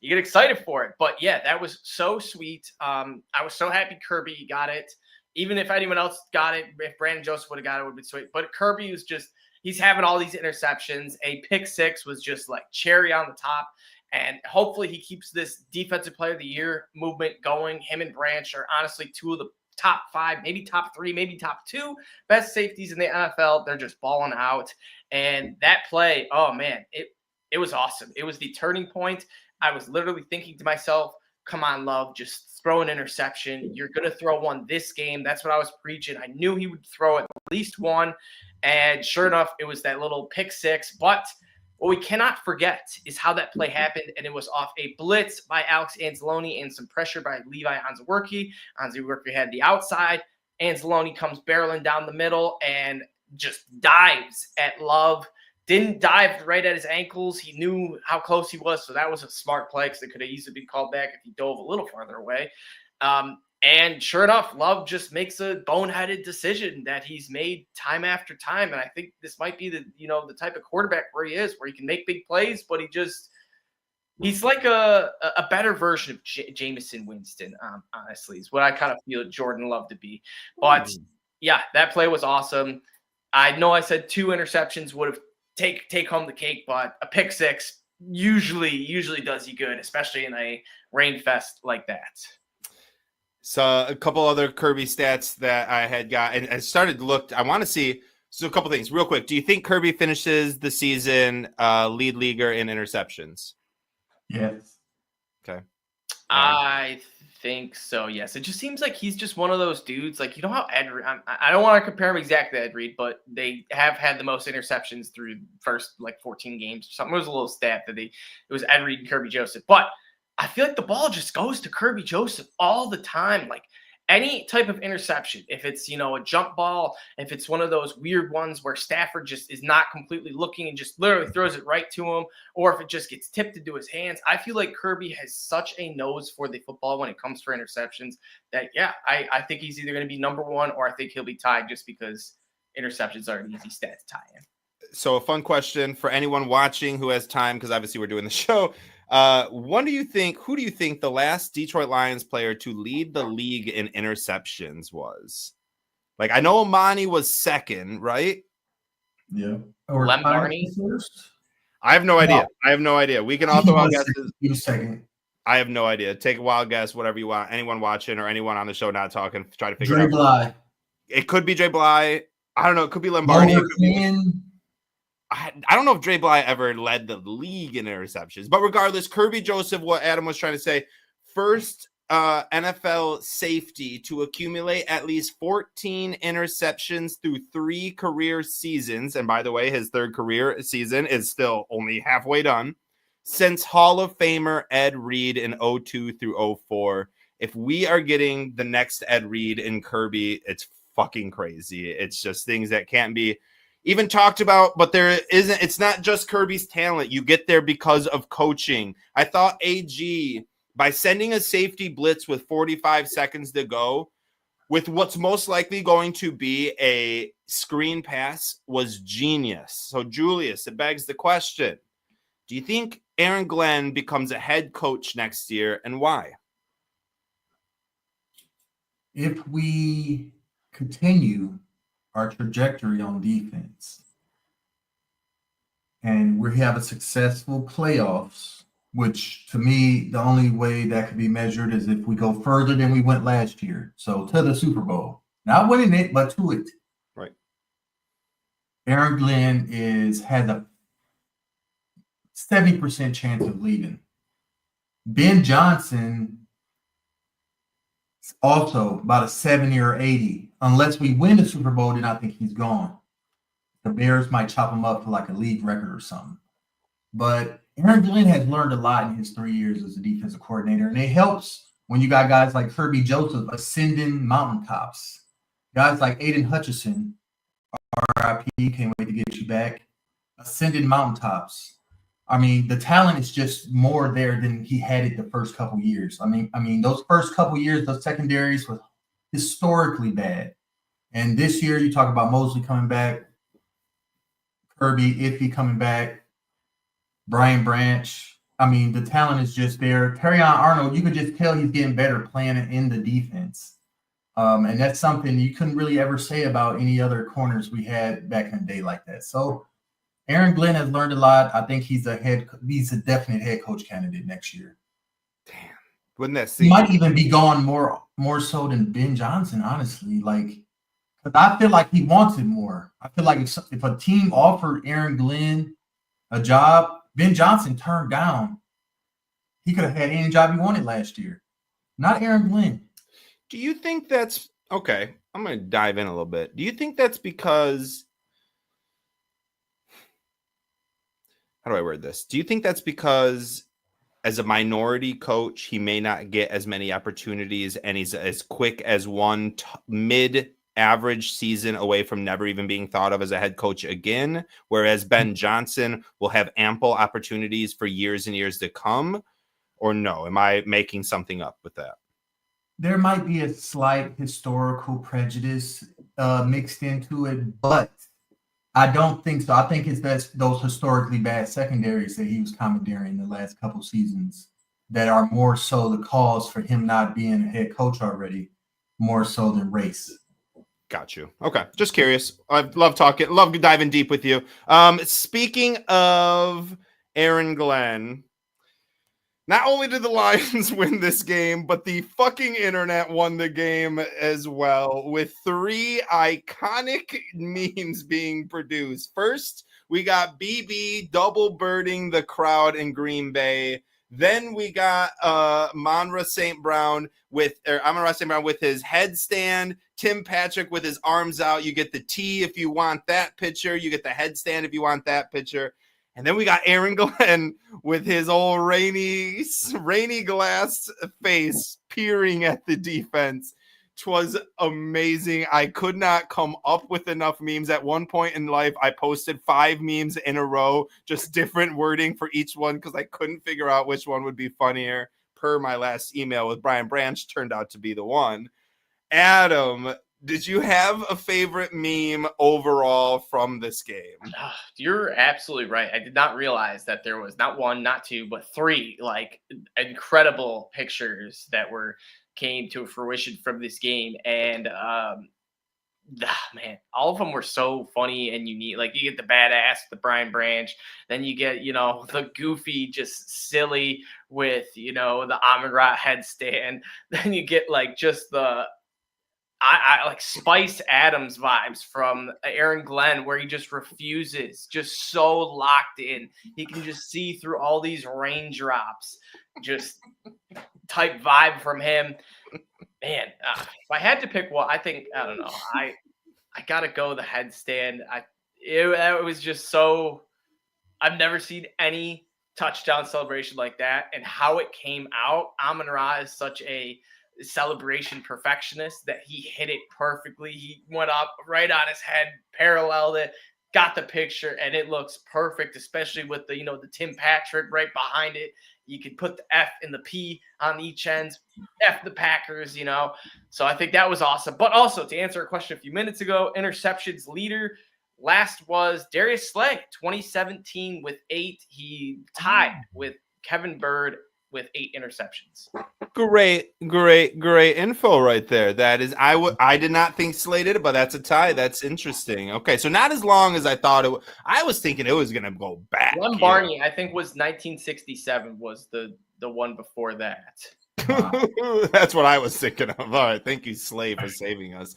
get excited for it. But yeah, that was so sweet. I was so happy Kirby got it. Even if anyone else got it, if Brandon Joseph would have got it, it would be sweet. But Kirby was just, he's having all these interceptions. A pick six was just like cherry on the top. And hopefully he keeps this defensive player of the year movement going. Him and Branch are honestly two of the top five, maybe top three, maybe top two best safeties in the NFL. They're just balling out. And that play, oh man, it was awesome. It was the turning point. I was literally thinking to myself, come on, Love, just throw an interception. You're going to throw one this game. That's what I was preaching. I knew he would throw at least one. And sure enough, it was that little pick six. But what we cannot forget is how that play happened, and it was off a blitz by Alex Anzalone and some pressure by Levi Onwuzurike. Onwuzurike had the outside. Anzalone comes barreling down the middle and just dives at Love. Didn't dive right at his ankles. He knew how close he was, so that was a smart play because it could have easily been called back if he dove a little farther away. And sure enough, Love just makes a boneheaded decision that he's made time after time. And I think this might be the type of quarterback where he is, where he can make big plays, but he's like a better version of Jameson Winston, honestly, is what I kind of feel Jordan Love to be. But yeah, that play was awesome. I know I said 2 interceptions would have take home the cake, but a pick 6 usually does you good, especially in a rain fest like that. So a couple other Kirby stats that I had got, and I started to look. I want to see. So a couple things real quick. Do you think Kirby finishes the season lead leaguer in interceptions? Yes. Okay. I think so, yes. It just seems like he's just one of those dudes. Like, you know how Ed Reed, I don't want to compare him exactly to Ed Reed, but they have had the most interceptions through first 14 games or something. It was a little stat that it was Ed Reed and Kirby Joseph. But I feel like the ball just goes to Kirby Joseph all the time. Like, any type of interception, if it's, a jump ball, if it's one of those weird ones where Stafford just is not completely looking and just literally throws it right to him, or if it just gets tipped into his hands, I feel like Kirby has such a nose for the football when it comes for interceptions that, yeah, I think he's either going to be number 1 or I think he'll be tied just because interceptions are an easy stat to tie in. So a fun question for anyone watching who has time, because obviously we're doing the show. Who do you think the last Detroit Lions player to lead the league in interceptions was? Like, I know Amani was second, right? Yeah. Or Lembarney first? I have no idea. We can all throw out guesses. He was second. I have no idea. Take a wild guess, whatever you want. Anyone watching or anyone on the show not talking, try to figure it out. Bly. It could be Dre Bly. I don't know. It could be Lombardi. I don't know if Dre Bly ever led the league in interceptions, but regardless, Kirby Joseph, what Adam was trying to say, first NFL safety to accumulate at least 14 interceptions through 3 career seasons. And by the way, his 3rd career season is still only halfway done since Hall of Famer Ed Reed in 02 through 04. If we are getting the next Ed Reed in Kirby, it's fucking crazy. It's just things that can't be even talked about, but it's not just Kirby's talent. You get there because of coaching. I thought AG, by sending a safety blitz with 45 seconds to go, with what's most likely going to be a screen pass, was genius. So Julius, it begs the question, do you think Aaron Glenn becomes a head coach next year, and why? If we continue our trajectory on defense and we have a successful playoffs, which to me, the only way that could be measured is if we go further than we went last year. So to the Super Bowl, not winning it, but to it. Right. Aaron Glenn has a 70% chance of leaving. Ben Johnson is also about a 70 or 80. Unless we win the Super Bowl, then I think he's gone. The Bears might chop him up for like a league record or something. But Aaron Glenn has learned a lot in his 3 years as a defensive coordinator, and it helps when you got guys like Kirby Joseph ascending mountaintops. Guys like Aiden Hutchinson, RIP, can't wait to get you back, ascending mountaintops. I mean, the talent is just more there than he had it the first couple years. I mean, those first couple years, those secondaries were historically bad. And this year, you talk about Mosley coming back, Kirby Iffy coming back, Brian Branch. I mean, the talent is just there. Terrion Arnold, you could just tell he's getting better playing in the defense. And that's something you couldn't really ever say about any other corners we had back in the day like that. So Aaron Glenn has learned a lot. I think he's a definite head coach candidate next year. Damn. Wouldn't that he might even be gone more so than Ben Johnson, honestly. Like, because I feel like he wants it more. I feel like if a team offered Aaron Glenn a job, Ben Johnson turned down. He could have had any job he wanted last year. Not Aaron Glenn. Do you think that's okay? I'm going to dive in a little bit. Do you think that's because how do I word this? Do you think that's because as a minority coach, he may not get as many opportunities and he's as quick as one mid-average season away from never even being thought of as a head coach again, whereas Ben Johnson will have ample opportunities for years and years to come? Or no? Am I making something up with that? There might be a slight historical prejudice mixed into it, but I don't think so. I think it's those historically bad secondaries that he was commandeering the last couple seasons that are more so the cause for him not being a head coach already, more so than race. Got you. Okay. Just curious. I love diving deep with you. Speaking of Aaron Glenn, not only did the Lions win this game, but the fucking internet won the game as well, with 3 iconic memes being produced. First, we got BB double birding the crowd in Green Bay. Then we got Amon-Ra St. Brown with his headstand, Tim Patrick with his arms out. You get the T if you want that picture. You get the headstand if you want that picture. And then we got Aaron Glenn with his old rainy glass face peering at the defense. 'Twas amazing. I could not come up with enough memes. At one point in life, I posted 5 memes in a row, just different wording for each one because I couldn't figure out which one would be funnier. Per my last email with Brian Branch, turned out to be the one. Adam, did you have a favorite meme overall from this game? You're absolutely right. I did not realize that there was not 1, not 2, but 3 like incredible pictures that came to fruition from this game. And man, all of them were so funny and unique. Like you get the badass, the Brian Branch, then you get, the goofy, just silly with, the Amon-Ra headstand. Then you get like just I like Spice Adams vibes from Aaron Glenn, where he just refuses, just so locked in. He can just see through all these raindrops, just type vibe from him. Man, if I had to pick one, I don't know. I got to go the headstand. It was just so, I've never seen any touchdown celebration like that. And how it came out, Amon-Ra is such a celebration perfectionist that he hit it perfectly. He went up right on his head, paralleled it, got the picture, and it looks perfect, especially with the Tim Patrick right behind it. You could put the F and the P on each end. F the Packers, So I think that was awesome. But also, to answer a question a few minutes ago, interceptions leader last was Darius Slay, 2017 with 8. He tied with Kevin Bird with 8 interceptions. Great info right there. That is, I did not think Slay did it, but that's a tie. That's interesting. Okay, so not as long as I thought it. I was thinking it was gonna go back. One Barney, I think, was 1967. Was the one before that. That's what I was thinking of. All right, thank you, Slay, for saving us.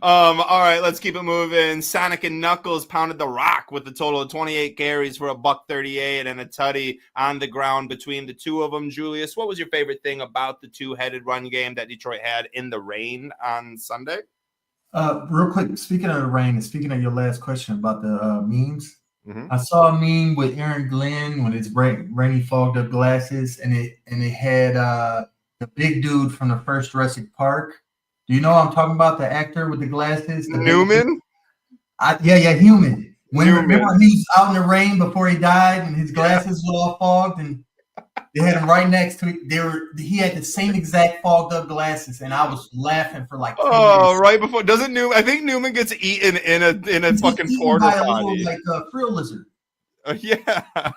All right, let's keep it moving. Sonic and Knuckles pounded the rock with a total of 28 carries for $138 and a tutty on the ground between the two of them. Julius, what was your favorite thing about the two-headed run game that Detroit had in the rain on Sunday? Real quick, speaking of the rain and speaking of your last question about the memes, I saw a meme with Aaron Glenn when it's rainy, fogged up glasses, and it had the big dude from the first Jurassic Park. Do you know what I'm talking about? The actor with the glasses? Newman? Yeah, Human. Remember he was out in the rain before he died and his glasses were all fogged and they had him right next to it. He had the same exact fogged up glasses and I was laughing for like 10 minutes. Right before. Doesn't Newman? I think Newman gets eaten in a fucking porta potty. Like a frill lizard. Yeah.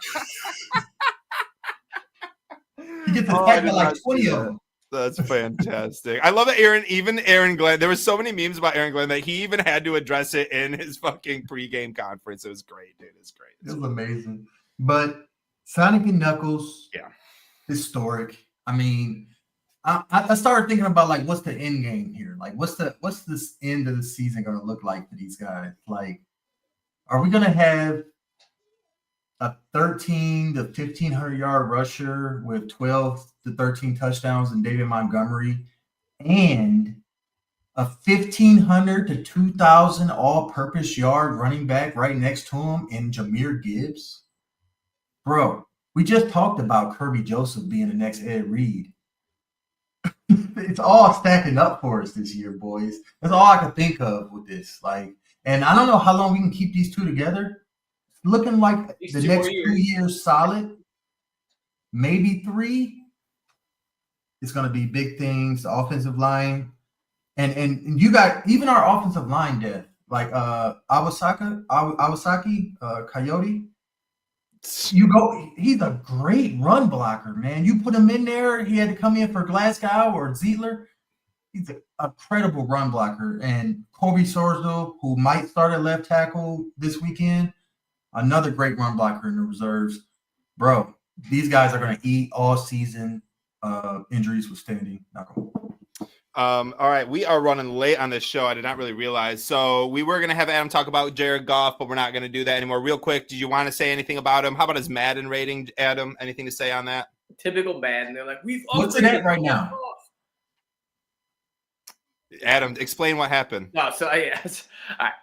He gets attacked by like 20 of them. That's fantastic. I love that Aaron Glenn. There were so many memes about Aaron Glenn that he even had to address it in his fucking pregame conference. It was great, dude. It was amazing. But Sonic and Knuckles, historic. I mean, I started thinking about like what's the end game here? Like what's this end of the season gonna look like for these guys? Like, are we gonna have a 13 to 1,500 yard rusher with 12 to 13 touchdowns in David Montgomery and a 1,500 to 2,000 all-purpose yard running back right next to him in Jahmyr Gibbs? Bro, we just talked about Kirby Joseph being the next Ed Reed. It's all stacking up for us this year, boys. That's all I can think of with this. Like, and I don't know how long we can keep these two together. It's looking like the next 2 years solid, maybe 3. It's going to be big things. The offensive line, and you got even our offensive line depth, like Awasaki, Coyote. He's a great run blocker, man. You put him in there, he had to come in for Glasgow or Zeitler. He's an incredible run blocker. And Kobe Sorsdale, who might start at left tackle this weekend, another great run blocker in the reserves. Bro, these guys are going to eat all season, injuries withstanding. All right, we are running late on this show. I did not really realize. So we were going to have Adam talk about Jared Goff, but we're not going to do that anymore. Real quick, did you want to say anything about him? How about his Madden rating, Adam? Anything to say on that? Typical Madden. They're like, what's it at right now? Adam, explain what happened. No, so yes.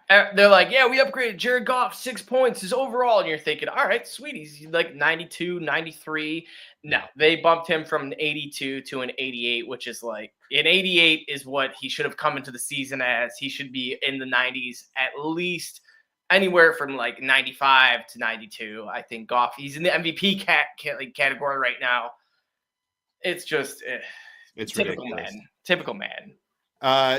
They're like, yeah, we upgraded Jared Goff 6 points his overall. And you're thinking, all right, sweet. He's like 92, 93. No, they bumped him from an 82 to an 88, which is like an 88 is what he should have come into the season as. He should be in the 90s, at least anywhere from like 95 to 92. I think Goff, he's in the MVP category right now. It's just it's typical ridiculous. Typical man.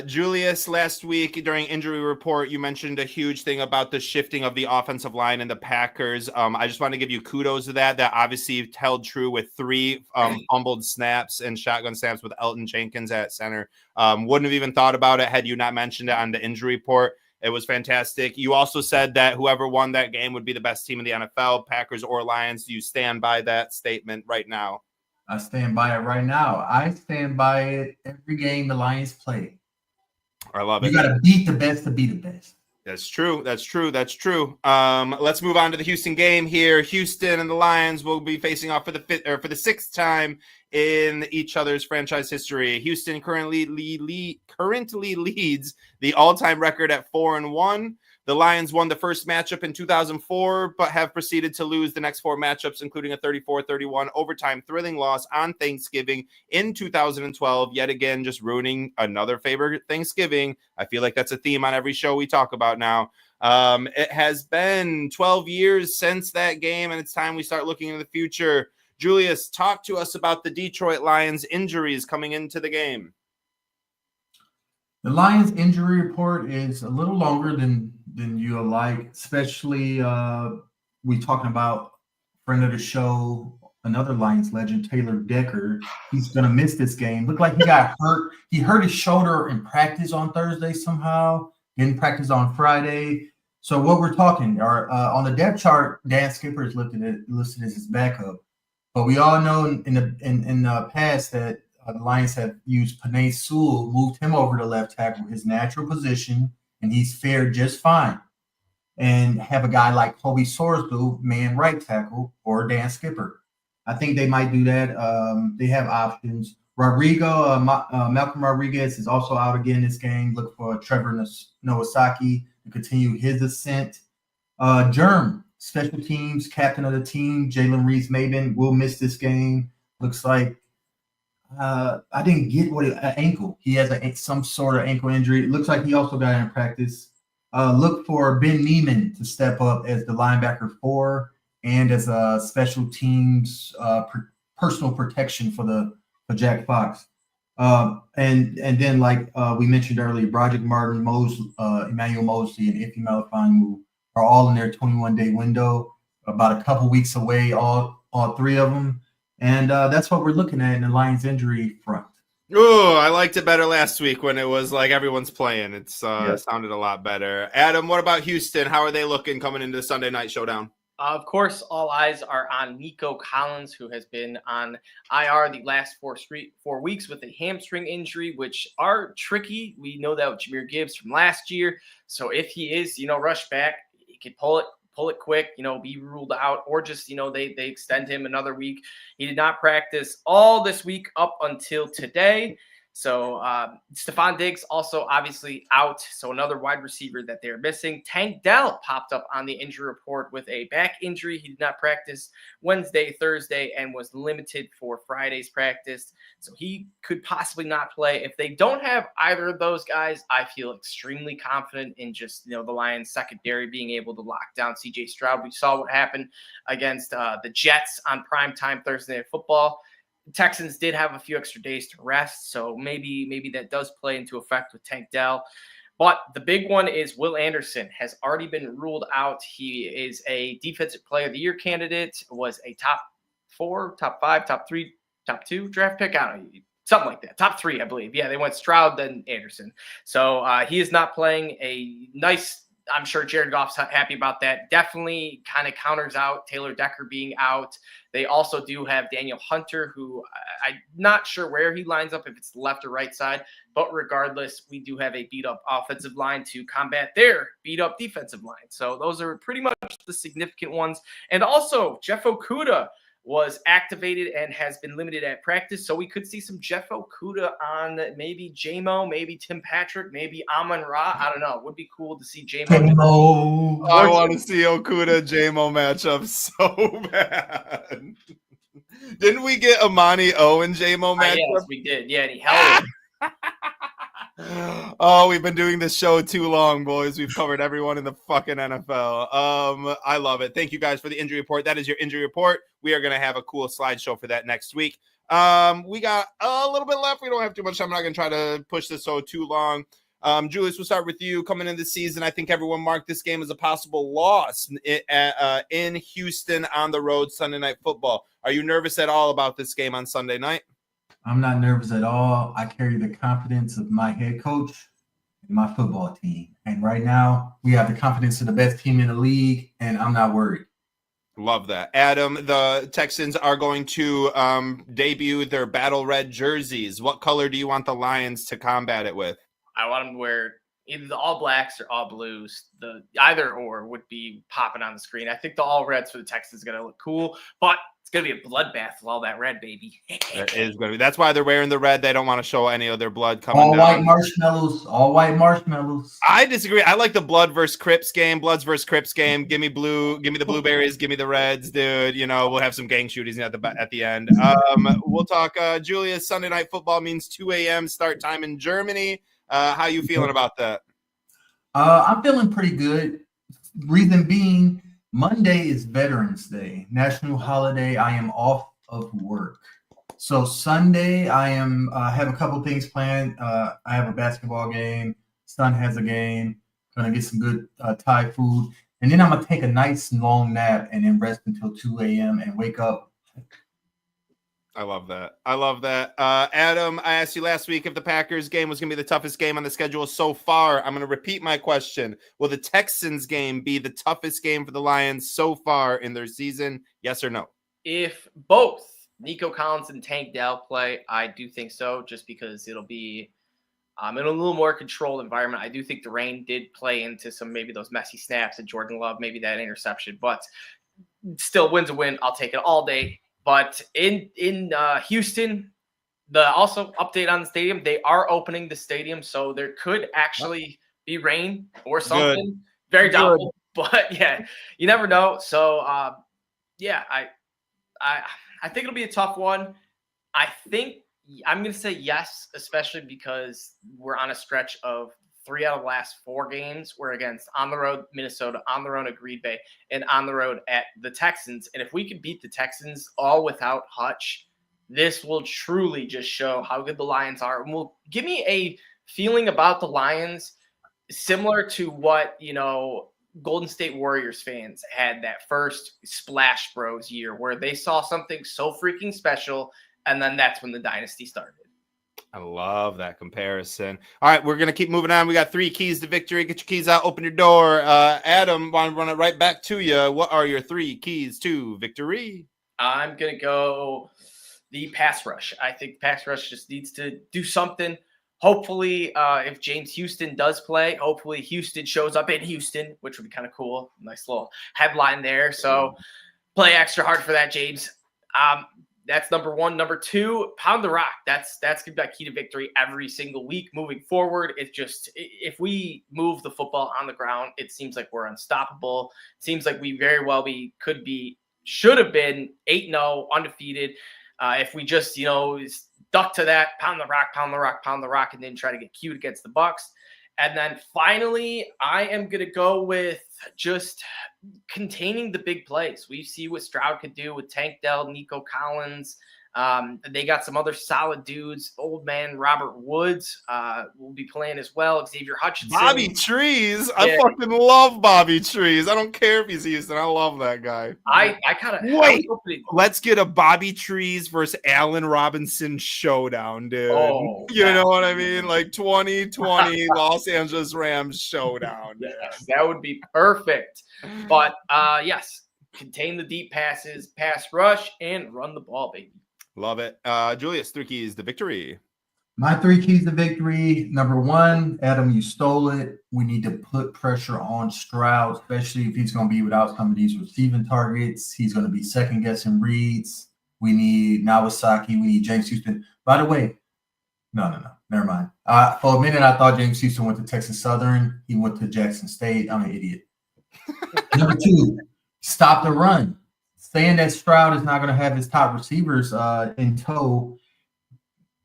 Julius, last week during injury report, you mentioned a huge thing about the shifting of the offensive line and the Packers. I just want to give you kudos to that. That obviously held true with 3 fumbled snaps and shotgun snaps with Elton Jenkins at center. Wouldn't have even thought about it had you not mentioned it on the injury report. It was fantastic. You also said that whoever won that game would be the best team in the NFL, Packers or Lions. Do you stand by that statement right now? I stand by it right now. I stand by it every game the Lions play. I love it. You got to beat the best to be the best. That's true. That's true. That's true. Let's move on to the Houston game here. Houston and the Lions will be facing off for the 6th time in each other's franchise history. Houston currently leads the all-time record at 4-1. The Lions won the first matchup in 2004, but have proceeded to lose the next 4 matchups, including a 34-31 overtime thrilling loss on Thanksgiving in 2012. Yet again, just ruining another favorite Thanksgiving. I feel like that's a theme on every show we talk about now. It has been 12 years since that game, and it's time we start looking into the future. Julius, talk to us about the Detroit Lions injuries coming into the game. The Lions injury report is a little longer than you'll like, especially we talking about friend of the show, another Lions legend, Taylor Decker. He's going to miss this game. Looked like he got hurt. He hurt his shoulder in practice on Thursday somehow, didn't practice on Friday. So what we're talking are on the depth chart, Dan Skipper is listed as his backup. But we all know in the past that the Lions have used Penei Sewell, moved him over to left tackle, his natural position, and he's fared just fine. And have a guy like Kobe Sorsdale, man right tackle, or Dan Skipper. I think they might do that. They have options. Malcolm Rodriguez is also out again this game. Look for Trevor Nowosaki to continue his ascent. Germ, special teams, captain of the team, Jalen Reeves-Maybin will miss this game. Looks like I didn't get ankle. He has some sort of ankle injury. It looks like he also got in practice. Look for Ben Neiman to step up as the linebacker 4 and as a special teams personal protection for Jack Fox. And then like we mentioned earlier, Broderick Martin, Emmanuel Mosley, and Ife Melifonwu are all in their 21-day window, about a couple weeks away, all 3 of them. And that's what we're looking at in the Lions injury front. Oh, I liked it better last week when it was like everyone's playing. It sounded a lot better. Adam, what about Houston? How are they looking coming into the Sunday Night Showdown? Of course, all eyes are on Nico Collins, who has been on IR the last 4 weeks with a hamstring injury, which are tricky. We know that with Jahmyr Gibbs from last year. So if he is, rushed back, he could pull it quick, be ruled out, or just, they extend him another week. He did not practice all this week up until today. So Stephon Diggs also obviously out. So another wide receiver that they're missing. Tank Dell popped up on the injury report with a back injury. He did not practice Wednesday, Thursday, and was limited for Friday's practice. So he could possibly not play. If they don't have either of those guys, I feel extremely confident in just, the Lions secondary being able to lock down CJ Stroud. We saw what happened against the Jets on primetime Thursday Night Football. Texans did have a few extra days to rest, so maybe that does play into effect with Tank Dell. But the big one is Will Anderson has already been ruled out. He is a Defensive Player of the Year candidate, was a top 4, top 5, top 3, top 2 draft pick. I don't know, something like that. Top 3, I believe. Yeah, they went Stroud, then Anderson. So he is not playing. A nice, I'm sure Jared Goff's happy about that. Definitely kind of counters out Taylor Decker being out. They also do have Daniel Hunter, who I'm not sure where he lines up, if it's left or right side. But regardless, we do have a beat-up offensive line to combat their beat-up defensive line. So those are pretty much the significant ones. And also, Jeff Okudah was activated and has been limited at practice. So we could see some Jeff Okudah on maybe J-Mo, maybe Tim Patrick, maybe Amon-Ra. I don't know. It would be cool to see J-Mo. I want to see Okudah J-Mo matchup so bad. Didn't we get Amani O and J-Mo matchup? Yes, we did. Yeah, and he held it. Oh, we've been doing this show too long, boys. We've covered everyone in the fucking NFL. I love it. Thank you guys for the injury report. That is your injury report. We are going to have a cool slideshow for that next week. We got a little bit left. We don't have too much time. I'm not going to try to push this so too long. Julius, we'll start with you. Coming into the season, I think everyone marked this game as a possible loss in Houston on the road Sunday Night Football. Are you nervous at all about this game on Sunday night? I'm not nervous at all. I carry the confidence of my head coach and my football team. And right now, we have the confidence of the best team in the league, and I'm not worried. Love that. Adam, the Texans are going to debut their battle red jerseys. What color do you want the Lions to combat it with? I want them to wear either the all blacks or all blues. The either or would be popping on the screen. I think the all reds for the Texans is going to look cool, but it's going to be a bloodbath with all that red, baby. It is going to be. That's why they're wearing the red. They don't want to show any of their blood coming all down. All white marshmallows. I disagree. I like the blood versus Crips game. Bloods versus Crips game. Give me blue. Give me the blueberries. Give me the reds, dude. We'll have some gang shootings at the end. We'll talk. Julius, Sunday Night Football means 2 a.m. start time in Germany. How you feeling about that? I'm feeling pretty good. Reason being, Monday is Veterans Day, national holiday. I am off of work. So Sunday, I have a couple things planned. I have a basketball game. Son has a game. Gonna get some good Thai food. And then I'm going to take a nice long nap and then rest until 2 a.m. and wake up. I love that. Adam, I asked you last week if the Packers game was going to be the toughest game on the schedule so far. I'm going to repeat my question. Will the Texans game be the toughest game for the Lions so far in their season? Yes or no? If both Nico Collins and Tank Dell play, I do think so, just because it'll be in a little more controlled environment. I do think the rain did play into some maybe those messy snaps at Jordan Love, maybe that interception, but still, win's a win. I'll take it all day. But in Houston, the also update on the stadium, they are opening the stadium, so there could actually be rain or something. Good. Very doubtful, but yeah, you never know. So I think it'll be a tough one. I think I'm going to say yes, especially because we're on a stretch of 3 out of the last 4 games were against on the road Minnesota, on the road at Green Bay, and on the road at the Texans. And if we could beat the Texans all without Hutch, this will truly just show how good the Lions are. And will give me a feeling about the Lions similar to what, Golden State Warriors fans had that first Splash Bros year where they saw something so freaking special, and then that's when the dynasty started. I love that comparison. All right, we're going to keep moving on. We got 3 keys to victory. Get your keys out. Open your door. Adam, want to run it right back to you. What are your 3 keys to victory? I'm going to go the pass rush. I think pass rush just needs to do something. Hopefully, if James Houston does play, hopefully Houston shows up in Houston, which would be kind of cool. Nice little headline there. So play extra hard for that, James. That's number one. Number two, pound the rock. That's gonna be that key to victory every single week moving forward. It's just, if we move the football on the ground, it seems like we're unstoppable. It seems like we very well should have been 8-0, undefeated. If we just, stuck to that, pound the rock, pound the rock, pound the rock, and then try to get cute against the Bucks. And then finally, I am going to go with just containing the big plays. We see what Stroud could do with Tank Dell, Nico Collins. They got some other solid dudes. Old man Robert Woods will be playing as well. Xavier Hutchinson. Bobby Trees. I fucking love Bobby Trees. I don't care if he's Houston. I love that guy. I kind of wait. Let's get a Bobby Trees versus Allen Robinson showdown, dude. Oh, you know what I mean? Like 2020 Los Angeles Rams showdown. Yes, that would be perfect. But yes, contain the deep passes, pass rush, and run the ball, baby. Love it. Julius, 3 keys to victory. My 3 keys to victory. Number 1, Adam, you stole it. We need to put pressure on Stroud, especially if he's going to be without some of these receiving targets. He's going to be second-guessing reads. We need Nawasaki. We need James Houston. By the way, no. Never mind. For a minute, I thought James Houston went to Texas Southern. He went to Jackson State. I'm an idiot. Number 2, stop the run. Saying that Stroud is not going to have his top receivers in tow,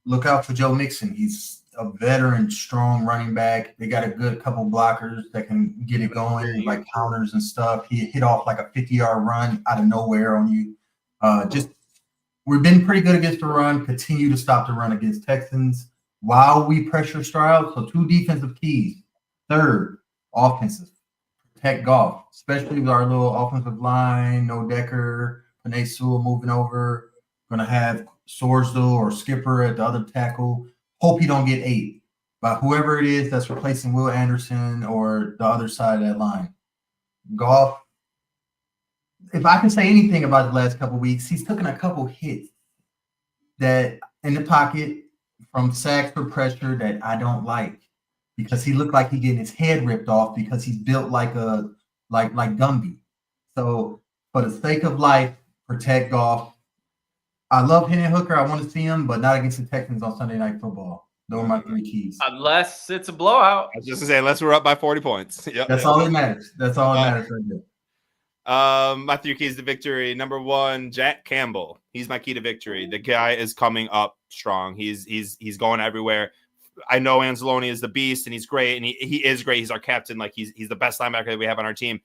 look out for Joe Mixon. He's a veteran, strong running back. They got a good couple blockers that can get it going, like counters and stuff. He hit off like a 50-yard run out of nowhere on you. We've been pretty good against the run. Continue to stop the run against Texans while we pressure Stroud. So 2 defensive keys. 3rd, offensive. Protect Goff, especially with our little offensive line. No Decker, Panay Sewell moving over. Going to have Sorsdale or Skipper at the other tackle. Hope he don't get 8 by whoever it is that's replacing Will Anderson or the other side of that line. Goff, if I can say anything about the last couple of weeks, he's taken a couple hits that in the pocket from sacks or pressure that I don't like, because he looked like he getting his head ripped off because he's built like Gumby. So for the sake of life, protect Goff. I love Hendon Hooker. I want to see him, but not against the Texans on Sunday Night Football. Those are my 3 keys. Unless it's a blowout. I was just going to say, unless we're up by 40 points. Yep. That's all that matters. That's all that matters right there. My 3 keys to victory. Number 1, Jack Campbell. He's my key to victory. The guy is coming up strong. He's going everywhere. I know Anzalone is the beast, and he's great, and he is great. He's our captain. Like he's the best linebacker that we have on our team.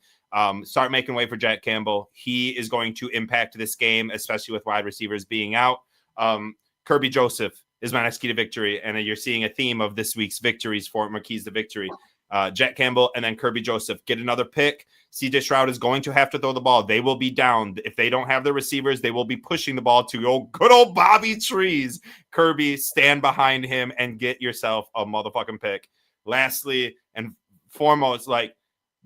Start making way for Jack Campbell. He is going to impact this game, especially with wide receivers being out. Kirby Joseph is my next key to victory, and you're seeing a theme of this week's victories for my keys to victory. Jack Campbell and then Kirby Joseph. Get another pick. CJ Stroud is going to have to throw the ball. They will be down. If they don't have the receivers, they will be pushing the ball to good old Bobby Trees. Kirby, stand behind him and get yourself a motherfucking pick. Lastly and foremost, like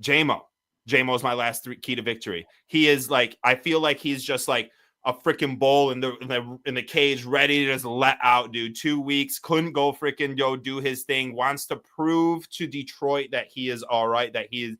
J-Mo. J-Mo is my last 3 key to victory. He is like, I feel like he's just like a freaking bull in the cage, ready to just let out, dude. 2 weeks, couldn't go freaking do his thing. Wants to prove to Detroit that he is all right, that he's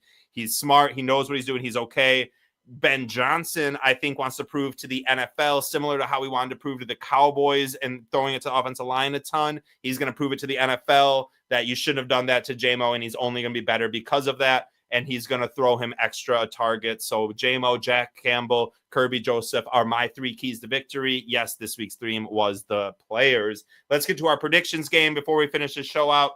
smart, he knows what he's doing, he's okay. Ben Johnson, I think, wants to prove to the NFL, similar to how he wanted to prove to the Cowboys and throwing it to the offensive line a ton. He's going to prove it to the NFL that you shouldn't have done that to J-Mo, and he's only going to be better because of that. And he's going to throw him extra targets. So J-Mo, Jack Campbell, Kirby Joseph are my 3 keys to victory. Yes, this week's theme was the players. Let's get to our predictions game before we finish the show out.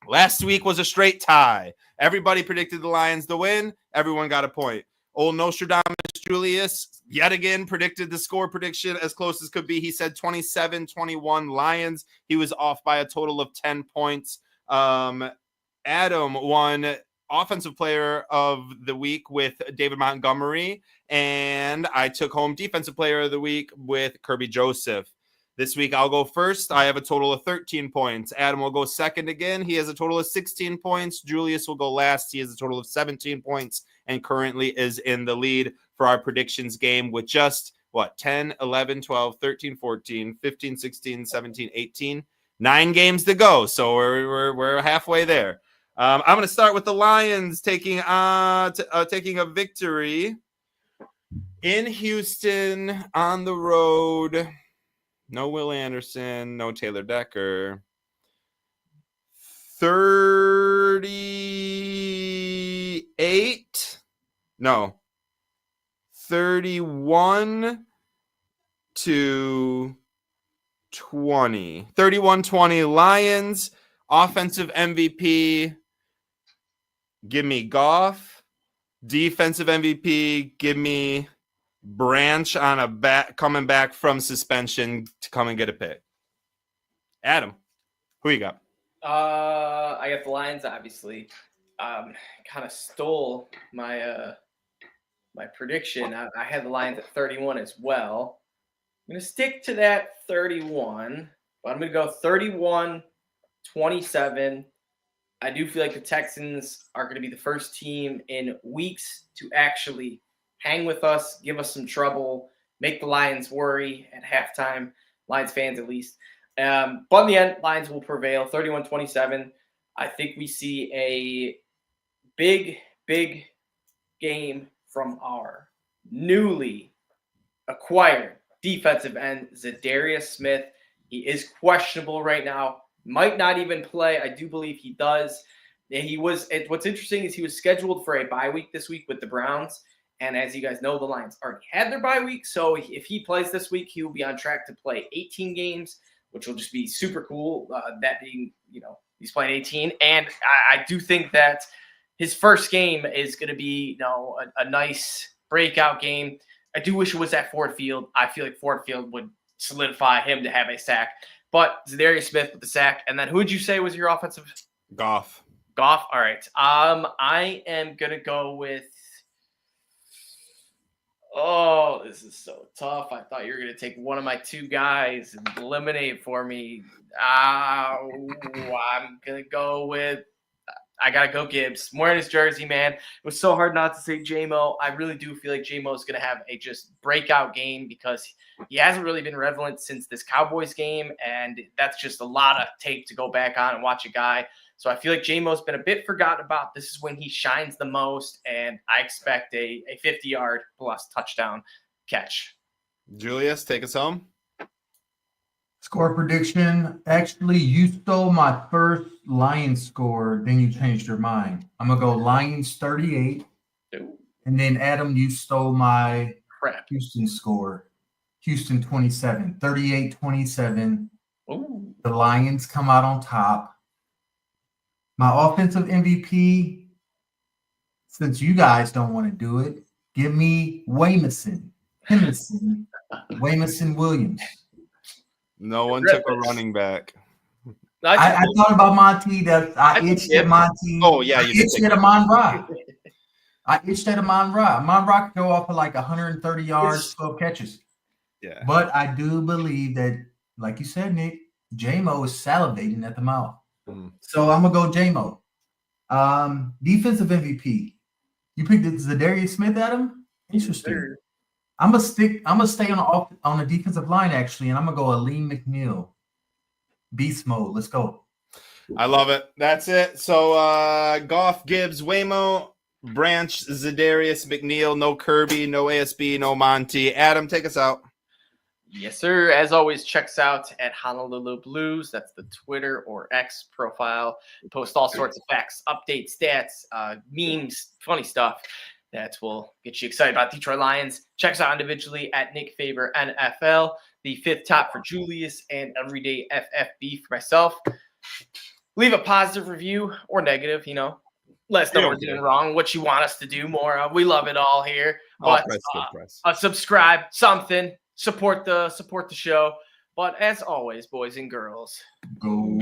Last week was a straight tie. Everybody predicted the Lions to win. Everyone got a point. Old Nostradamus Julius yet again predicted the score prediction as close as could be. He said 27-21 Lions. He was off by a total of 10 points. Adam won Offensive Player of the Week with David Montgomery, and I took home Defensive Player of the Week with Kirby Joseph. This week I'll go first. I have a total of 13 points. Adam will go second again. He has a total of 16 points. Julius will go last. He has a total of 17 points and currently is in the lead for our predictions game with just 10, 11, 12, 13, 14, 15, 16, 17, 18, 9 games to go. So we're halfway there. I'm going to start with the Lions taking a victory. In Houston, on the road. No Will Anderson, no Taylor Decker. 31-20. Lions. Offensive MVP, give me Goff. Defensive MVP, give me Branch on a coming back from suspension to come and get a pick. Adam, who you got? I got the Lions, obviously. Kind of stole my my prediction. I had the Lions at 31 as well. I'm going to stick to that 31, but I'm going to go 31-27. I do feel like the Texans are going to be the first team in weeks to actually hang with us, give us some trouble, make the Lions worry at halftime, Lions fans at least. But in the end, Lions will prevail, 31-27. I think we see a big game from our newly acquired defensive end, Za'Darius Smith. He is questionable right now. Might not even play. I do believe he does. What's interesting is he was scheduled for a bye week this week with the Browns. And as you guys know, the Lions already had their bye week. So if he plays this week, he will be on track to play 18 games, which will just be super cool. That being, he's playing 18. And I do think that his first game is going to be, a nice breakout game. I do wish it was at Ford Field. I feel like Ford Field would solidify him to have a sack. But Za'Darius Smith with the sack. And then who did you say was your offensive? Goff. All right. I am going to go with – this is so tough. I thought you were going to take one of my two guys and eliminate for me. I'm going to go with – I got to go Gibbs. I'm wearing his jersey, man. It was so hard not to say J-Mo. I really do feel like J-Mo is going to have a just breakout game because he hasn't really been relevant since this Cowboys game, and that's just a lot of tape to go back on and watch a guy. So I feel like J-Mo's been a bit forgotten about. This is when he shines the most, and I expect a 50-yard plus touchdown catch. Julius, take us home. Score prediction. Actually, you stole my first Lions score, then you changed your mind. I'm going to go Lions 38. Ooh. And then, Adam, you stole my Crap. Houston score. Houston 27. 38-27. Ooh. The Lions come out on top. My offensive MVP, since you guys don't want to do it, give me Jamison Williams. No one took a running back. I thought about Monty. I itched at Monty. Oh, yeah. I itched at Amon-Ra. Amon-Ra could go off for like 130 yards, 12 catches. Yeah. But I do believe that, like you said, Nick, J-Mo is salivating at the mouth. So I'm going to go J-Mo. Defensive MVP. You picked Za'Darius Smith, Adam? Interesting. Sure. I'm gonna stay on the defensive line actually, and I'm gonna go Aleem McNeil. Beast mode. Let's go. I love it. That's it. So Goff, Gibbs, Waymo, Branch, Za'Darius, McNeil, no Kirby, no ASB, no Monty. Adam, take us out. Yes, sir. As always, check us out at Honolulu Blues. That's the Twitter or X profile. We post all sorts of facts, updates, stats, memes, funny stuff that will get you excited about Detroit Lions. Check us out individually at Nick Faber NFL, the fifth top for Julius, and Everyday FFB for myself. Leave a positive review or negative, Let us know what we're doing wrong, what you want us to do more. We love it all here. But subscribe, something, support the show. But as always, boys and girls, go.